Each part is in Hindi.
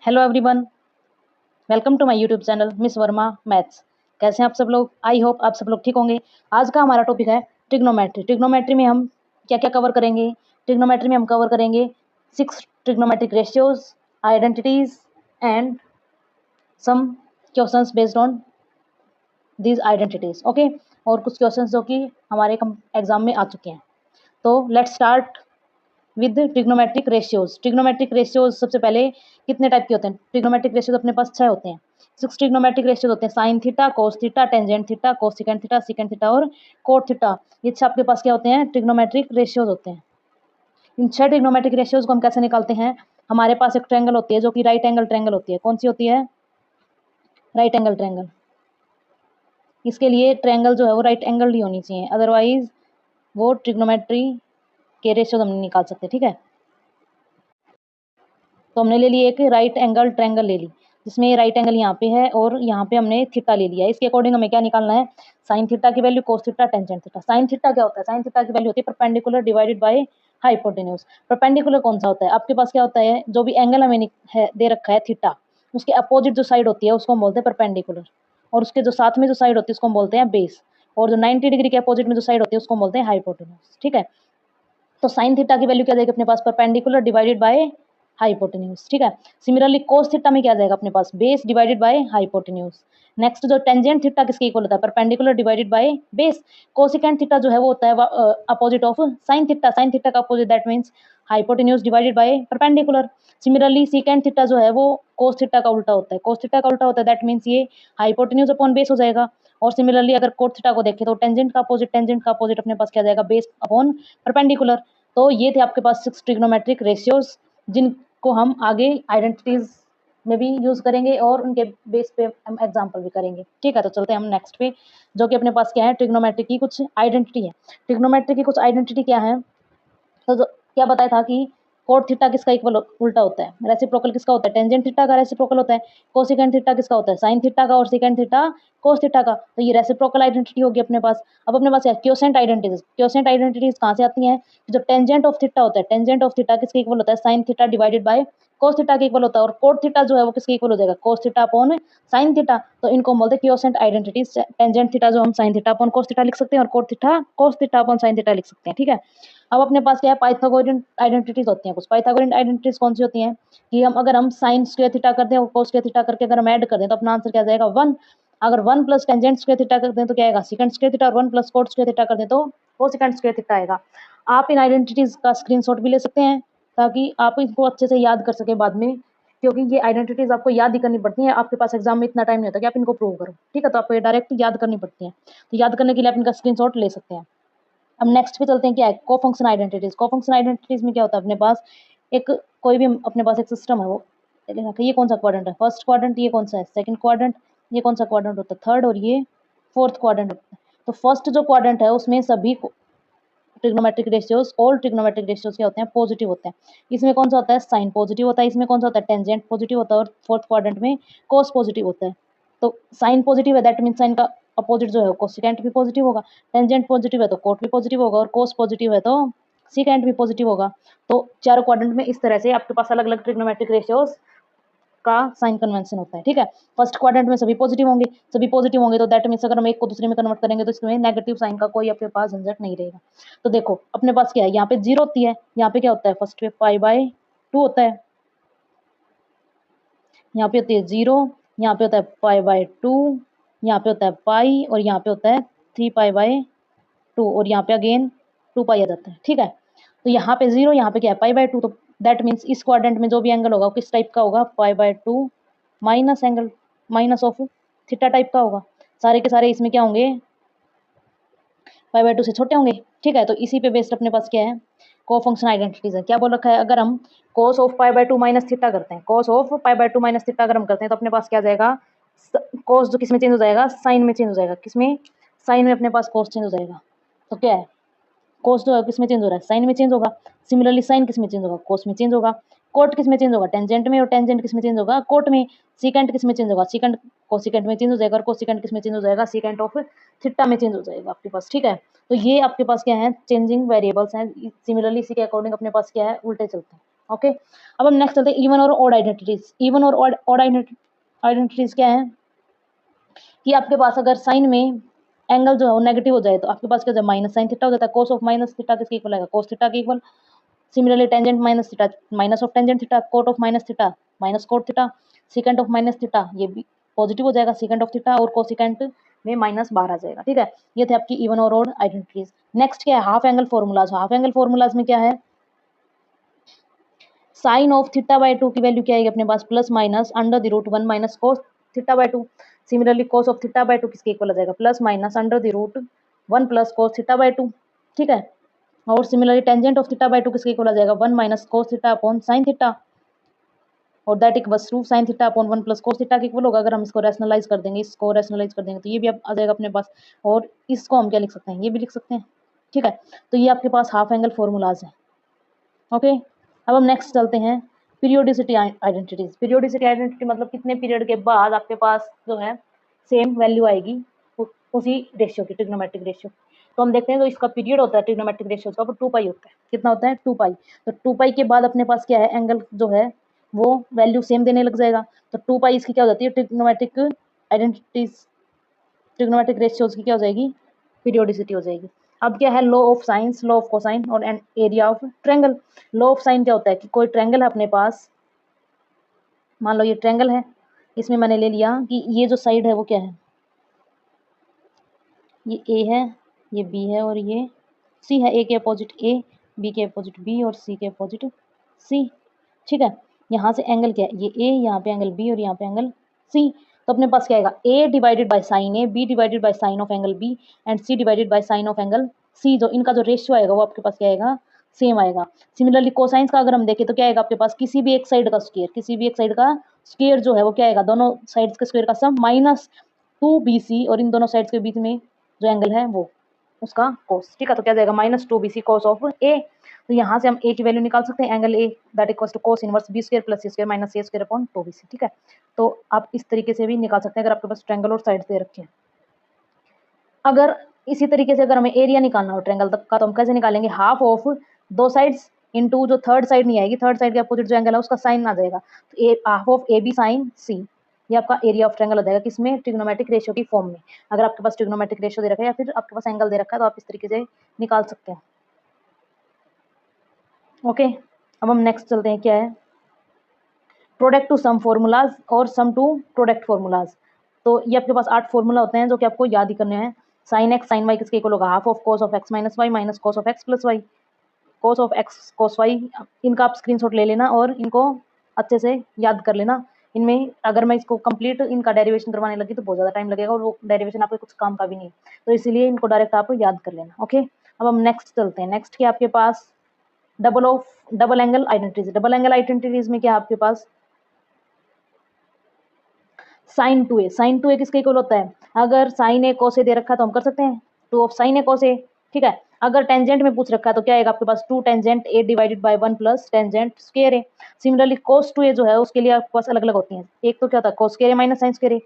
Hello everyone, welcome to my YouTube channel miss Verma maths. कैसे हैं आप सब लोग? आई होप आप सब लोग ठीक होंगे। आज का हमारा टॉपिक है ट्रिग्नोमेट्री। ट्रिग्नोमेट्री में हम क्या क्या कवर करेंगे? ट्रिग्नोमेट्री में हम कवर करेंगे 6 trigonometric ratios, identities and some questions based on these identities. Okay, और कुछ क्वेश्चंस जो कि हमारे एग्जाम में आ चुके हैं। तो let's start with trigonometric ratios. Trigonometric ratios सबसे पहले कितने टाइप के होते हैं? ट्रिग्नोमेट्रिक रेशियोज अपने पास 6 होते हैं। 6 ट्रिग्नोमेट्रिक रेशियोज होते हैं: sine theta, cos theta, tangent theta, cosecant theta, secant theta और कोट थीटा। ये 6 आपके पास क्या होते हैं? ट्रिग्नोमेट्रिक रेशियोज होते हैं। इन 6 ट्रिग्नोमेट्रिक रेशियोज को हम कैसे निकालते हैं? हमारे पास एक ट्रायंगल होती है जो कि राइट एंगल ट्रायंगल होती है। कौन सी होती है? Right angle triangle. इसके लिए ट्रायंगल जो है वो राइट एंगल ही होनी चाहिए, अदरवाइज वो ट्रिग्नोमेट्री के रेशियोज हम नहीं निकाल सकते। ठीक है, तो हमने ले ली एक राइट एंगल ट्रायंगल ले ली, जिसमें राइट एंगल यहाँ पे है और यहाँ पे हमने थीटा ले लिया। इसके अकॉर्डिंग हमें क्या निकालना है? साइन थीटा की value, cos theta, tangent theta. Sine theta क्या होता है? साइन थीटा की वैल्यू होती है perpendicular divided by hypotenuse. Perpendicular कौन सा होता है? आपके पास क्या होता है? जो भी एंगल हमें दे रखा है थीटा, उसके अपोजिट जो साइड होती है उसको हम बोलते हैं परपेंडिकुलर, और उसके जो साथ में जो साइड होती है उसको हम बोलते हैं बेस, और जो 90 डिग्री के अपोजिट में जो साइड होती है उसको हम बोलते हैं हाइपोटेन्यूज। ठीक है, तो साइन थीटा की वैल्यू क्या देगा अपने पास? Perpendicular divided by hypotenuse. ठीक है, सिमिलरली कोस थीटा में क्या जाएगा अपने पास? Base divided by hypotenuse. Next जो टेंजेंट थीटा किसके इक्वल होता है? Perpendicular divided by base. Cosecant theta जो है वो होता है opposite of sine theta. Sine theta का opposite that means hypotenuse divided by perpendicular. Similarly secant theta जो है वो कोस थीटा का उल्टा होता है। कोस थीटा का उल्टा होता है दैट मींस ये हाइपोटेन्यूज अपॉन बेस हो जाएगा। और सिमिलरली अगर कोट थीटा को देखें तो टेंजेंट का अपोजिट अपने पास क्या जाएगा? Base upon perpendicular. तो ये थे आपके पास 6 ट्रिग्नोमेट्रिक रेशियोज, जिनको हम आगे आइडेंटिटीज में भी यूज करेंगे और उनके बेस पे हम एग्जांपल भी करेंगे। ठीक है, तो चलते हैं हम नेक्स्ट पे, जो कि अपने पास क्या है? ट्रिग्नोमेट्री की कुछ आइडेंटिटी है। ट्रिग्नोमेट्री की कुछ आइडेंटिटी क्या है? तो क्या बताया था कि कोट थीटा किसका इक्वल उल्टा होता है? रेसिप्रोकल किसका होता है? टेंजेंट थीटा का रेसिप्रोकल होता है। कोसिकेंट थीटा किसका होता है? साइन थीटा का। और सिकेंट थीटा कोस थीटा का। तो ये रेसिप्रोकल आइडेंटिटी होगी अपने पास। अब अपने पास क्या? क्योसेंट आइडेंटिटीज। क्योसेंट आइडेंटिटीज कहाँ से आती हैं? जो टेंजेंट ऑफ थीटा होता है, टेंजेंट ऑफ थीटा किसके इक्वल होता है? Sine theta divided by cos theta के इक्वल होता है। और कोट थीटा जो है वो किसके इक्वल हो जाएगा? कोस थीटा अपॉन साइन थीटा। तो इनको हम बोलते हैं क्योसेंट आइडेंटिटीज। टेंजेंट थीटा जो हम sign theta upon cos theta लिख सकते हैं, और cot theta cos theta upon sine theta लिख सकते हैं। ठीक है, अब अपने पास क्या है? पाइथागोरियन आइडेंटिटीज होती हैं कुछ। पाइथागोरियन आइडेंटिटीज कौन सी होती हैं? कि हम अगर हम साइन स्क्वायर थीटा करते हैं और कोस स्क्वायर थीटा करके अगर हम ऐड कर दें तो अपना आंसर क्या जाएगा? 1। अगर 1 प्लस टेंजेंट स्क्वायर थीटा करते हैं तो क्या आएगा? Second square theta. और 1 प्लस कोट स्क्वायर थीटा कर दें तो वो सेकंड स्क्वायर थीटा आएगा। आप इन आइडेंटिटीज का स्क्रीनशॉट भी ले सकते हैं ताकि आप इनको अच्छे से याद कर सके बाद में, क्योंकि ये आइडेंटिटीज आपको याद ही करनी पड़ती हैं। आपके पास एग्जाम में इतना टाइम नहीं होता कि आप इनको प्रूव करो। ठीक है, तो आपको ये डायरेक्ट याद करनी पड़ती है। तो याद करने के लिए आप इनका स्क्रीनशॉट ले सकते हैं। अब नेक्स्ट पे चलते हैं, क्या है? कोफंक्शन आइडेंटिटीज। कोफंक्शन आइडेंटिटीज में क्या होता है अपने पास? एक कोई भी अपने पास एक सिस्टम है, वो ये कौन सा क्वाड्रेंट है? First quadrant. ये कौन सा है? Second quadrant. ये कौन सा क्वाड्रेंट होता है? थर्ड। और ये फोर्थ क्वाड्रेंट होता है। तो फर्स्ट जो क्वाड्रेंट है उसमें सभी trigonometric ratios, all trigonometric ratios क्या होते हैं? पॉजिटिव होते हैं। इसमें कौन सा होता है? साइन पॉजिटिव होता है। इसमें कौन सा होता है? टेंजेंट पॉजिटिव होता है। और फोर्थ क्वाड्रेंट में कोस पॉजिटिव होता है। तो साइन पॉजिटिव है दैट मीन साइन का अपोजिट जो है कोसिकेंट भी पॉजिटिव होगा। टेंजेंट पॉजिटिव है तो कोट भी पॉजिटिव होगा। और कोस पॉजिटिव है तो सिकेंट भी पॉजिटिव होगा। तो चारों क्वाड्रेंट में इस तरह से आपके पास अलग अलग ट्रिग्नोमेट्रिक रेशियोज का साइन कन्वेंशन होता है। ठीक है, फर्स्ट क्वाड्रेंट में सभी पॉजिटिव होंगे। सभी पॉजिटिव होंगे तो दैट मीन्स अगर हम एक को दूसरे में कन्वर्ट करेंगे तो इसमें नेगेटिव साइन का कोई आपके पास झंझट नहीं रहेगा। तो देखो अपने पास क्या है? यहाँ पे 0 होती है। यहाँ पे क्या होता है? फर्स्ट पे पाई/2 होता है। यहाँ पे होती है 0। यहाँ पे होता है पाई/2। यहाँ पे होता है पाई। और यहाँ पे होता है 3π/2। और यहाँ पे अगेन 2 पाई आ जाता है। ठीक है, तो यहाँ पे 0, यहाँ पे क्या है? पाई/2। तो दैट मीन्स इस क्वाड्रेंट में जो भी एंगल होगा वो किस टाइप का होगा? पाई/2 minus angle minus of theta type का होगा। सारे के सारे इसमें क्या होंगे? पाई/2 से छोटे होंगे। ठीक है, तो इसी पे बेस्ड अपने पास क्या है? को फंक्शन आइडेंटिटीज है। क्या बोल रखा है? अगर हम cos ऑफ पाई/2 माइनस थीटा करते हैं, cos ऑफ पाई/2 माइनस थीटा अगर हम करते हैं तो अपने पास क्या जाएगा? cos जो किस में चेंज हो जाएगा? साइन में चेंज हो जाएगा। किसमें? साइन में अपने पास cos चेंज हो जाएगा। तो क्या है? cos जो है किस में चेंज हो रहा है? साइन में चेंज होगा। सिमिलरली साइन किस में चेंज होगा? cos में चेंज होगा। कोट किस में चेंज होगा, टेंजेंट में, और टेंजेंट किस में चेंज होगा, कोट में। सीकेंट किस में चेंज होगा, सीकेंट कोसिकेंट में चेंज हो जाएगा, और कोसिकेंट किस में चेंज हो जाएगा, सीकेंट ऑफ थीटा में चेंज हो जाएगा आपके पास, ठीक है। तो ये आपके पास क्या है, चेंजिंग वेरिएबल्स हैं। सिमिलरली इसी के अकॉर्डिंग अपने पास क्या है, उल्टे चलते हैं। ओके, अब हम नेक्स्ट चलते हैं इवन और ऑड आइडेंटिटीज। इवन और ऑड आइडेंटिटीज क्या है कि आपके पास अगर साइन में एंगल जो है वो नेगेटिव हो जाए तो आपके पास क्या हो जाए, माइनस साइन थीटा हो जाता है। कोस ऑफ माइनस थीटा किसके इक्वल आएगा, कोस थीटा के equal. Similarly tangent minus theta, minus of tangent theta, cot of minus theta, minus cot theta, secant of minus theta, ये भी पॉजिटिव हो जाएगा, सीकेंट ऑफ थीटा, और कोसिकेंट में माइनस बार आ जाएगा, ठीक है। ये थे आपकी इवन और ऑड आइडेंटिटीज। नेक्स्ट क्या है, half angle formulas. Half angle formulas में क्या है, साइन ऑफ थीटा बाय 2 की वैल्यू क्या आएगी अपने पास, plus minus under the root 1 minus cos theta by 2। Similarly cos of theta by 2 किसके इक्वल आ जाएगा, plus minus under the root 1 plus cos theta by 2, ठीक है। और similarly tangent of theta by 2 किसके इक्वल आ जाएगा, 1 minus cos theta upon sine theta, और that equals to sine theta upon 1 plus cos theta के इक्वल होगा। अगर हम इसको रैशनलाइज कर देंगे, इसको रैशनलाइज कर देंगे तो ये भी अब आ जाएगा अपने पास, और इसको हम क्या लिख सकते हैं, ये भी लिख सकते हैं, ठीक है। तो ये आपके पास हाफ एंगल फॉर्मूलाज हैं। ओके, अब हम नेक्स्ट चलते हैं पीरियोडिसिटी आइडेंटिटीज। पीरियोडिसिटी आइडेंटिटी मतलब कितने पीरियड के बाद आपके पास जो है सेम वैल्यू आएगी उसी रेशियो की, ट्रिग्नोमेट्रिक रेशियो। तो हम देखते हैं, तो इसका पीरियड होता है ट्रिग्नोमेट्रिक रेशियो का, 2 पाई होता है। कितना होता है, 2 पाई। तो 2 पाई के बाद अपने पास क्या है, एंगल जो है वो वैल्यू सेम देने लग जाएगा। तो 2 पाई इसकी क्या हो जाती है, ट्रिग्नोमेट्रिक आइडेंटिटीज, ट्रिग्नोमेट्रिक रेशियोज की क्या हो जाएगी, पीरियोडिसिटी हो जाएगी। अब क्या है, law of sines, law of cosine और area of triangle. Law of sine क्या होता है कि कोई ट्रायंगल है अपने पास, मान लो ये ट्रायंगल है, इसमें मैंने ले लिया कि ये जो साइड है वो क्या है, ये ए है, ये बी है और ये सी है। ए के अपोजिट ए, बी के अपोजिट बी और सी के अपोजिट सी, ठीक है। यहाँ से एंगल क्या है, ये ए, यहाँ पे एंगल बी और यहाँ पे एंगल सी। तो अपने पास क्या आएगा, A divided by sine A, B divided by sine of angle B and C divided by sine of angle C. जो इनका जो रेशियो आएगा वो आपके पास क्या आएगा, सेम आएगा। सिमिलरली कोसाइंस का अगर हम देखें तो क्या आएगा आपके पास, किसी भी एक साइड का स्क्वायर, किसी भी एक साइड का स्क्वायर जो है वो क्या आएगा, दोनों साइड्स के स्क्वायर का सम माइनस 2bc, और इन दोनों साइड्स के बीच में जो एंगल है वो उसका कोस, ठीक है। तो क्या जाएगा, माइनस 2bc कोस ऑफ ए। तो यहाँ से हम ए की वैल्यू निकाल सकते हैं, angle A that equals to cos inverse B square plus C square minus A square upon 2bc, ठीक है। तो आप इस तरीके से भी निकाल सकते हैं अगर आपके पास ट्रायंगल और साइड दे रखे हैं। अगर इसी तरीके से अगर हमें एरिया निकालना हो ट्रायंगल तक का तो हम कैसे निकालेंगे, हाफ ऑफ दो साइड्स इनटू जो थर्ड साइड नहीं आएगी, थर्ड साइड के अपोजिट जो एंगल है उसका साइन आ जाएगा, तो half of A B sine C, ये आपका एरिया ऑफ ट्रायंगल हो जाएगा, किसमें, ट्रिग्नोमेट्रिक रेशियो की फॉर्म में। अगर आपके पास ट्रिग्नोमेट्रिक रेशियो दे रखा है या फिर आपके पास एंगल दे रखा है तो आप इस तरीके से निकाल सकते हैं। ओके, अब हम नेक्स्ट चलते हैं, क्या है, प्रोडक्ट टू सम फॉर्मूलाज और सम टू प्रोडक्ट फॉर्मूलाज। तो ये आपके पास 8 फॉर्मूला होते हैं जो कि आपको याद ही करने हैं। साइन एक्स साइन वाई किसके इक्वल होगा, half of cos of x minus y minus cos of x plus y. Cos of x cos y, इनका आप स्क्रीनशॉट ले लेना और इनको अच्छे से याद कर लेना। इनमें अगर मैं इसको कंप्लीट इनका डेरिवेशन करवाने लगी तो बहुत ज़्यादा टाइम लगेगा और वो डेरिवेशन आपके कुछ काम का भी नहीं, तो इसीलिए इनको डायरेक्ट आप याद कर लेना। ओके, अब हम नेक्स्ट चलते हैं। नेक्स्ट क्या आपके पास, double angle identities. Double angle identities में क्या आपके पास, साइन 2a, साइन 2a किसके इक्वल होता है, अगर साइन ए कोस ए दे रखा है तो हम कर सकते हैं 2 ऑफ साइन ए कोस ए, ठीक है। अगर टेंजेंट में पूछ रखा है तो क्या आएगा आपके पास, 2 टेंजेंट ए divided bye 1 plus tangent square ए। सिमिलरली कोस 2a जो है उसके लिए आपके पास अलग अलग होती हैं, एक तो क्या होता है कोस स्क्वायर ए माइनस साइन स्क्वायर ए।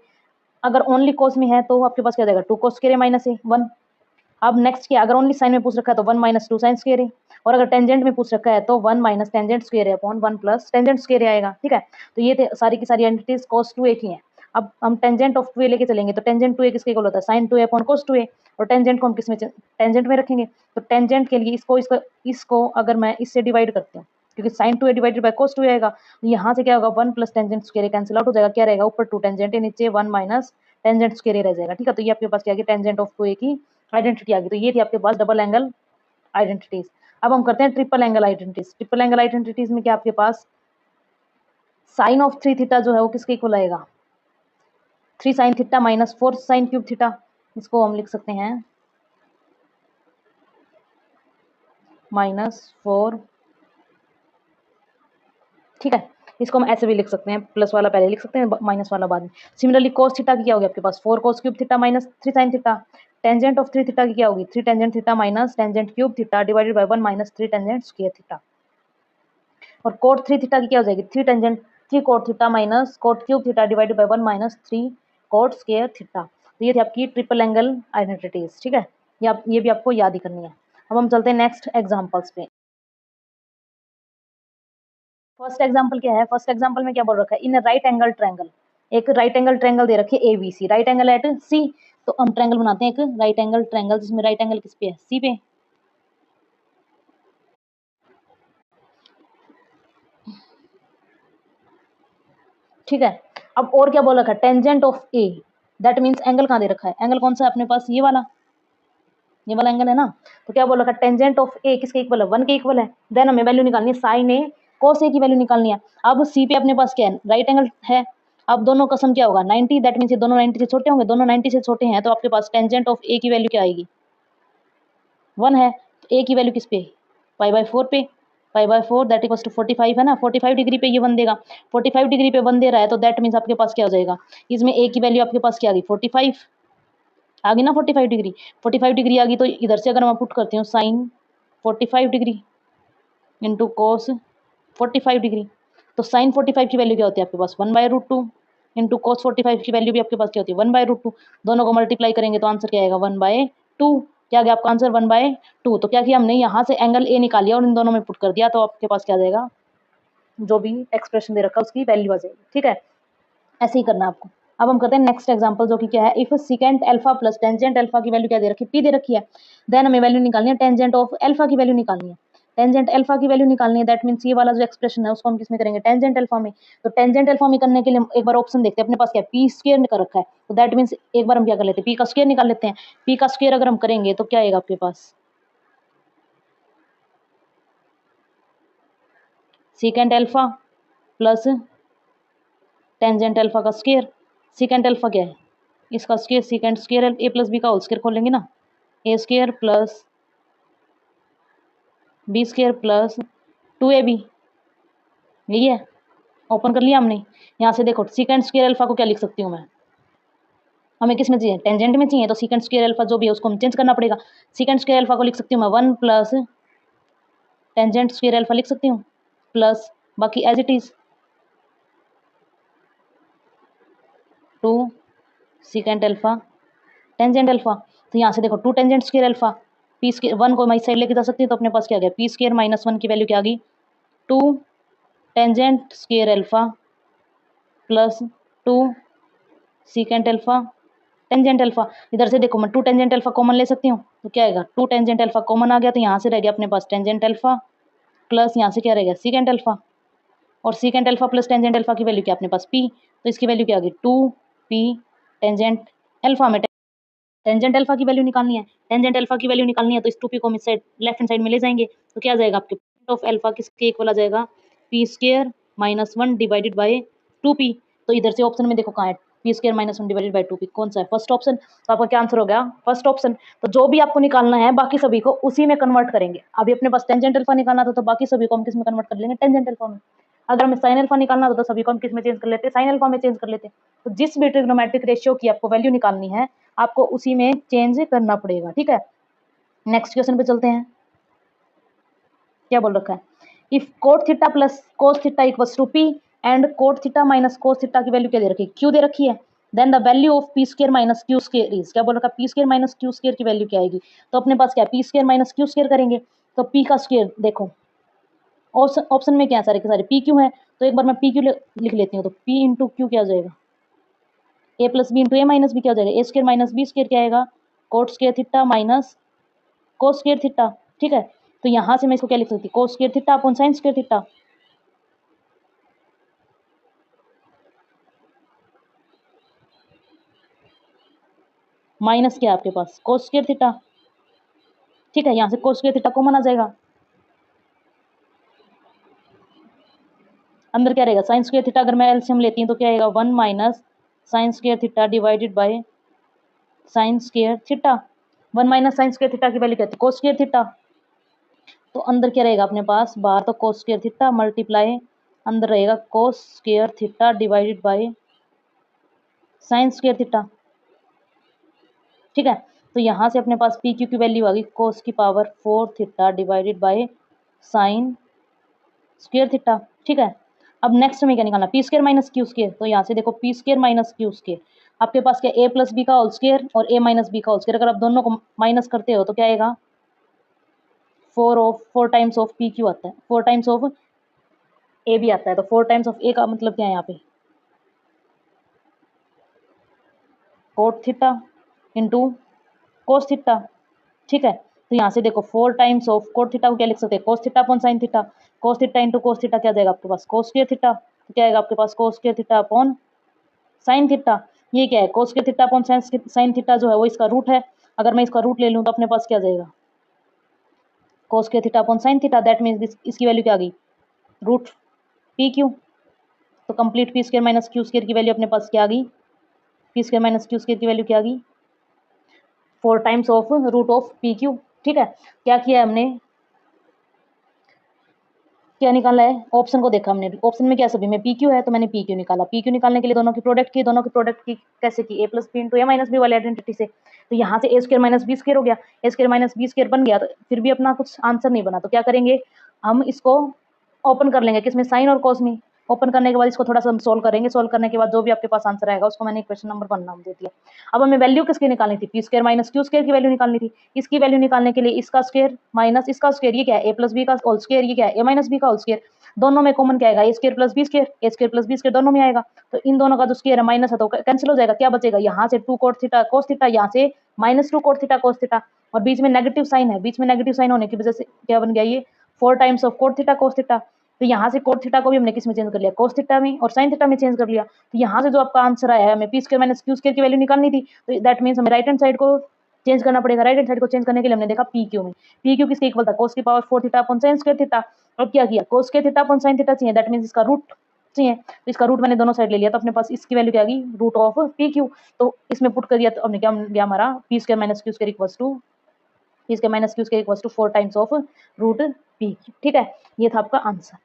अगर ओनली कोस में है तो आपके पास क्या जाएगा, 2 कोस स्क्वायर ए माइनस ए 1। अब नेक्स्ट क्या, अगर ओनली साइन में पूछ रखा है तो 1 माइनस 2 साइन स्क्वायर ए, और अगर टेंजेंट में पूछ रखा है तो 1 माइनस टेंजेंट स्क्वायर ए अपॉन 1 प्लस टेंजेंट स्क्वायर ए आएगा, ठीक है। तो ये थे सारी की सारी एंटिटीज cos 2a की हैं। अब हम टेंजेंट ऑफ 2a लेके चलेंगे तो टेंजेंट 2a किसके इक्वल होता है, sign 2a upon cos 2a, और टेंजेंट को हम किसमें टेंजेंट में रखेंगे, तो टेंजेंट के लिए इसको अगर मैं इससे डिवाइड करती हूँ क्योंकि sign 2a divided by cos 2a आएगा, तो यहाँ से क्या होगा 1 plus tangent square cancel out हो जाएगा, क्या रहेगा ऊपर 2 टेंजेंट है, नीचे 1 माइनस टेंजेंट स्क्वायर रह जाएगा, ठीक है। तो ये आपके पास क्या है, टेंजेंट ऑफ 2a की आइडेंटिटी आ गई। तो ये थी आपके पास डबल एंगल आइडेंटिटीज। अब हम करते हैं triple angle identities. Triple angle identities में क्या आपके पास साइन ऑफ 3 थीटा जो है वो किसके इक्वल आएगा, 3 sine theta minus 4 sine cube theta. इसको हम लिख सकते हैं -4, ठीक है। इसको हम ऐसे भी लिख सकते हैं, प्लस वाला पहले लिख सकते हैं, माइनस वाला बाद में। सिमिलरली कोस थीटा की क्या होगी आपके पास, 4 cos cube theta minus 3 sine theta. Tangent of 3 theta की क्या होगी, 3 tangent theta minus tangent cube theta divided bye 1 minus 3 tangent square theta. और कोट 3 थीटा की क्या हो जाएगी, 3 tangent 3 coat theta minus coat cube theta divided bye 1 minus 3 coat square theta. तो ये थी आपकी ट्रिपल एंगल आइडेंटिटीज, ठीक है। ये भी आपको याद ही करनी है। अब हम चलते हैं नेक्स्ट एग्जांपल्स पे। फर्स्ट एग्जांपल क्या है, फर्स्ट एग्जांपल में क्या बोल रखा है, इन राइट एंगल ट्रायंगल, एक राइट एंगल ट्रायंगल दे रखी है एबीसी, राइट एंगल एट सी। तो हम ट्रायंगल बनाते हैं एक राइट एंगल ट्रायंगल, जिसमें राइट एंगल किस पे है, सी पे। ठीक है। अब और क्या बोल रखा है, tangent of A, that means angle कहाँ दे रखा है, एंगल कौन सा है अपने पास, ये वाला एंगल है ना। तो क्या बोल रखा है, टेंजेंट ऑफ ए किसके इक्वल है, 1 के इक्वल है। देन हमें वैल्यू निकालनी है साइन ए कोस ए की वैल्यू निकालनी है। अब सी पे अपने पास क्या है, राइट एंगल है। अब दोनों का सम क्या होगा, 90, दैट मीन्स ये दोनों 90 से छोटे होंगे, दोनों 90 से छोटे हैं, तो आपके पास टेंजेंट ऑफ ए की वैल्यू क्या आएगी, 1 है। तो ए की वैल्यू किस पे, π/4 पे, π/4 दैट इक्वल्स टू 45 है ना, 45 डिग्री पे ये 1 देगा, 45 डिग्री पे 1 दे रहा है, तो दैट मीन्स आपके पास क्या हो जाएगा, इसमें ए की वैल्यू आपके पास क्या आ गई, 45 आ गई ना, 45 डिग्री, 45 डिग्री आ गई। तो इधर से अगर मैं पुट करती हूँ sine 45 degree into cos 45 degree, तो साइन 45 की वैल्यू क्या होती है आपके पास, 1/√2 इंटू कोस 45 की वैल्यू भी आपके पास क्या होती है, 1/√2। दोनों को मल्टीप्लाई करेंगे तो आंसर क्या आएगा, 1/2। क्या आ गया आपका आंसर, 1/2। तो क्या किया हमने, यहाँ से एंगल ए निकाल लिया और इन दोनों में पुट कर दिया, तो आपके पास क्या आ जाएगा, जो भी एक्सप्रेशन दे रखा है उसकी वैल्यू आ जाएगी, ठीक है। ऐसे ही करना है आपको। अब हम करते हैं नेक्स्ट एग्जांपल, जो कि क्या है, if second alpha plus tangent alpha की वैल्यू क्या दे रखी है, पी दे रखी है। देन हमें वैल्यू निकालनी है टेंजेंट ऑफ अल्फा की वैल्यू निकालनी है, टेंजेंट अल्फा की वैल्यू निकालनी है। दैट मींस ये वाला जो एक्सप्रेशन है उसको हम किसमें करेंगे, टेंजेंट अल्फा में। तो टेंजेंट अल्फा में करने के लिए एक बार ऑप्शन देखते हैं, अपने पास क्या है, पी स्क्वायर कर रखा है। तो दैट मींस एक बार हम क्या कर लेते हैं, पी का स्क्वायर निकाल लेते हैं। पी का स्क्वायर अगर हम करेंगे तो क्या आएगा आपके पास, secant alpha plus tangent alpha का स्क्वायर। सेकेंड अल्फा क्या है, इसका square, secant square A plus B का होल स्क्वायर खोलेंगे ना, A square plus B square plus 2ab, यही है। ओपन कर लिया हमने। यहाँ से देखो सेकेंड स्क्वायर अल्फा को क्या लिख सकती हूँ मैं, हमें किस में चाहिए, टेंजेंट में चाहिए, तो सेकेंड स्क्वायर अल्फा जो भी है उसको हम चेंज करना पड़ेगा। सेकेंड स्क्वायर अल्फा को लिख सकती हूँ मैं 1 प्लस टेंजेंट स्क्वायर अल्फा लिख सकती हूँ, प्लस बाकी as it is 2 secant alpha tangent alpha. तो यहाँ से देखो 2 tangent square alpha, P square 1 को मैं इस साइड लेके जा सकती हूँ, तो अपने पास क्या आ गया, पी स्क्वायर माइनस 1 की वैल्यू क्या आ गई, 2 tangent square alpha plus 2 secant alpha tangent alpha. इधर से देखो मैं 2 टेंजेंट अल्फा कॉमन ले सकती हूँ, तो क्या आएगा, 2 टेंजेंट अल्फा कॉमन आ गया, तो यहाँ से रह गया अपने पास टेंजेंट अल्फा प्लस यहाँ से क्या रहेगा, सेकेंड अल्फा। और second alpha plus tangent alpha की वैल्यू क्या अपने पास, पी, तो इसकी वैल्यू क्या आ गई, 2p टेंजेंट अल्फा में टेंजेंट अल्फा की वैल्यू निकालनी है, टेंजेंट अल्फा की वैल्यू निकालनी है, तो इस 2p को हम इस साइड लेफ्ट हैंड साइड में ले जाएंगे, तो क्या आ जाएगा आपके ऑफ अल्फा किसके इक्वल आ जाएगा, P square minus 1 divided by 2p। तो इधर से ऑप्शन में देखो कहाँ है, P square minus 1 divided by 2p, कौन सा है, फर्स्ट ऑप्शन। तो आपका क्या आंसर हो गया, फर्स्ट ऑप्शन। तो जो भी आपको निकालना है बाकी सभी को उसी में कन्वर्ट करेंगे। अभी अपने पास टेंजेंट अल्फा निकालना था, तो बाकी सभी को हम किस में कन्वर्ट कर लेंगे, टेंजेंट अल्फा में। अगर हमें साइन अल्फा निकालना था, तो सभी को हम किस में चेंज कर लेते हैं, साइन अल्फा में चेंज कर लेते हैं। तो जिस भी ट्रिग्नोमेट्रिक रेशियो की आपको वैल्यू निकालनी है, आपको उसी में चेंज करना पड़ेगा, ठीक है। नेक्स्ट क्वेश्चन पे चलते हैं। क्या बोल रखा है, if cot theta plus cos theta equals to P and cot theta minus cos theta की वैल्यू क्या दे रखी है, क्यू दे रखी है, then the value of P square minus Q square is, क्या बोल रखा है, P square minus Q square की वैल्यू क्या आएगी। तो अपने पास क्या है, P square minus Q square करेंगे, तो पी का स्क्वायर देखो ऑप्शन में क्या है, सारे के सारे पी क्यू है, तो एक बार मैं पी क्यू लिख लेती हूँ, तो पी इंटू क्यू क्या हो जाएगा, ए प्लस बी इंटू ए माइनस बी क्या हो जाएगा, ए स्क्वायर माइनस बी स्क्वायर क्या आएगा, कोट स्क्वायर थीटा माइनस कोस स्क्वायर थीटा, ठीक है। तो यहाँ से मैं इसको क्या लिख सकती हूँ, cos square theta upon sign square theta, minus क्या है आपके पास, कोस स्क्वायर थीटा, ठीक है। यहाँ से कोस स्क्वायर थीटा कॉमन आ जाएगा, अंदर क्या रहेगा, साइन स्क्वायर थीटा, अगर मैं एलसीएम लेती हूँ तो क्या आएगा, 1 minus sine square theta divided by sign square theta. 1 minus sine square theta की वैल्यू कहते हैं कोस स्क्वायर थीटा। तो अंदर क्या रहेगा अपने पास, बाहर तो कोस स्क्वायर थीटा मल्टीप्लाई, अंदर रहेगा कोस square theta divided by sign square theta, ठीक है। तो यहाँ से अपने पास पी क्यू की वैल्यू आ गई कोस की power 4 theta divided by sign square theta, ठीक है। अब नेक्स्ट में क्या निकालना, P square minus Q square, तो यहाँ से देखो P square minus Q square, आपके पास क्या ए प्लस बी का होल स्क्वायर और ए माइनस बी का होल स्क्वायर, अगर आप दोनों को माइनस करते हो तो क्या आएगा, 4 टाइम्स ऑफ पी क्यू आता है, 4 टाइम्स ऑफ ए भी आता है, तो 4 टाइम्स ऑफ ए का मतलब क्या है यहाँ पे, cot theta into cos theta, ठीक है। तो यहाँ से देखो 4 टाइम्स ऑफ कोट थीटा को क्या लिख सकते हैं, कोस theta upon sine theta, cos theta into cos theta क्या जाएगा आपके पास, कोस स्क्वायर थीटा, तो क्या आएगा आपके पास cos square theta upon sine theta. ये क्या है, cos square theta upon sine theta जो है वो इसका रूट है, अगर मैं इसका रूट ले लूँ तो अपने पास क्या जाएगा, cos square theta upon sine theta, that means इसकी वैल्यू क्या आ गई, रूट पी क्यू। तो complete P square minus Q square की वैल्यू अपने पास क्या आ गई, P square minus Q square की वैल्यू क्या आ गई, 4 times of root of P Q, ठीक है। क्या किया है हमने, क्या निकाला है, ऑप्शन को देखा हमने, ऑप्शन में क्या सभी में पी क्यू है तो मैंने पी क्यू निकाला, पी क्यू निकालने के लिए दोनों की प्रोडक्ट की, दोनों की प्रोडक्ट की कैसे की, ए प्लस बी इंटू ए माइनस बी वाले आइडेंटिटी से, तो यहाँ से ए स्क्वायर माइनस बी स्क्वायर हो गया, ए स्क्वायर माइनस बी स्क्वायर बन गया, तो फिर भी अपना कुछ आंसर नहीं बना, तो क्या करेंगे, हम इसको ओपन कर लेंगे, किसमें, साइन और कॉस में। ओपन करने के बाद इसको थोड़ा सा हम सोल्व करेंगे, सोल्व करने के बाद जो भी आपके पास आंसर आएगा उसको मैंने क्वेश्चन नंबर 1 नाम दे दिया। अब हमें वैल्यू किसकी निकालनी थी, P square minus Q square की वैल्यू निकालनी थी, इसकी वैल्यू निकालने के लिए इसका स्क्वायर माइनस इसका स्क्वायर, ये क्या है, ए प्लस बी का होल स्क्वायर, ये क्या है, ए माइनस बी का होल स्क्वायर, दोनों में कॉमन क्या आएगा, ए स्क्वायर प्लस बी स्क्वायर, ए स्क्वायर प्लस बी स्क्वायर दोनों में आएगा, तो इन दोनों का जो स्क्वायर है माइनस है तो कैंसिल हो जाएगा, क्या बचेगा, यहाँ से 2 कोट थीटा कोस थीटा, यहाँ से -2 कोट थीटा कोस थीटा, और बीच में नेगेटिव साइन है, बीच में नेगेटिव साइन होने की वजह से क्या बन गया, ये 4 times of cot theta cos theta, तो यहाँ से कोट थीटा को भी हमने किस में चेंज कर लिया, कोस थीटा में, और साइन थीटा में चेंज कर लिया, तो यहाँ से जो आपका आंसर आया है, हमें P square minus Q square की वैल्यू निकालनी थी, तो दैट मीन्स हमें राइट हैंड साइड को चेंज करना पड़ेगा, राइट हैंड साइड को चेंज करने के लिए हमने देखा पी क्यू में, पी क्यू किसके इक्वल था, कोस की power 4 theta upon sign square theta, अब क्या किया, कोस square theta upon sine theta चाहिए, दैट मीन्स इसका रूट चाहिए, तो इसका रूट मैंने दोनों साइड ले लिया, तो अपने पास इसकी वैल्यू क्या आ गई, रूट ऑफ पी क्यू, तो इसमें पुट कर दिया, तो हमने क्या लिया, हमारा P square minus Q square equals to P square minus Q square equals to 4 times of root P Q, ठीक है, ये था आपका आंसर।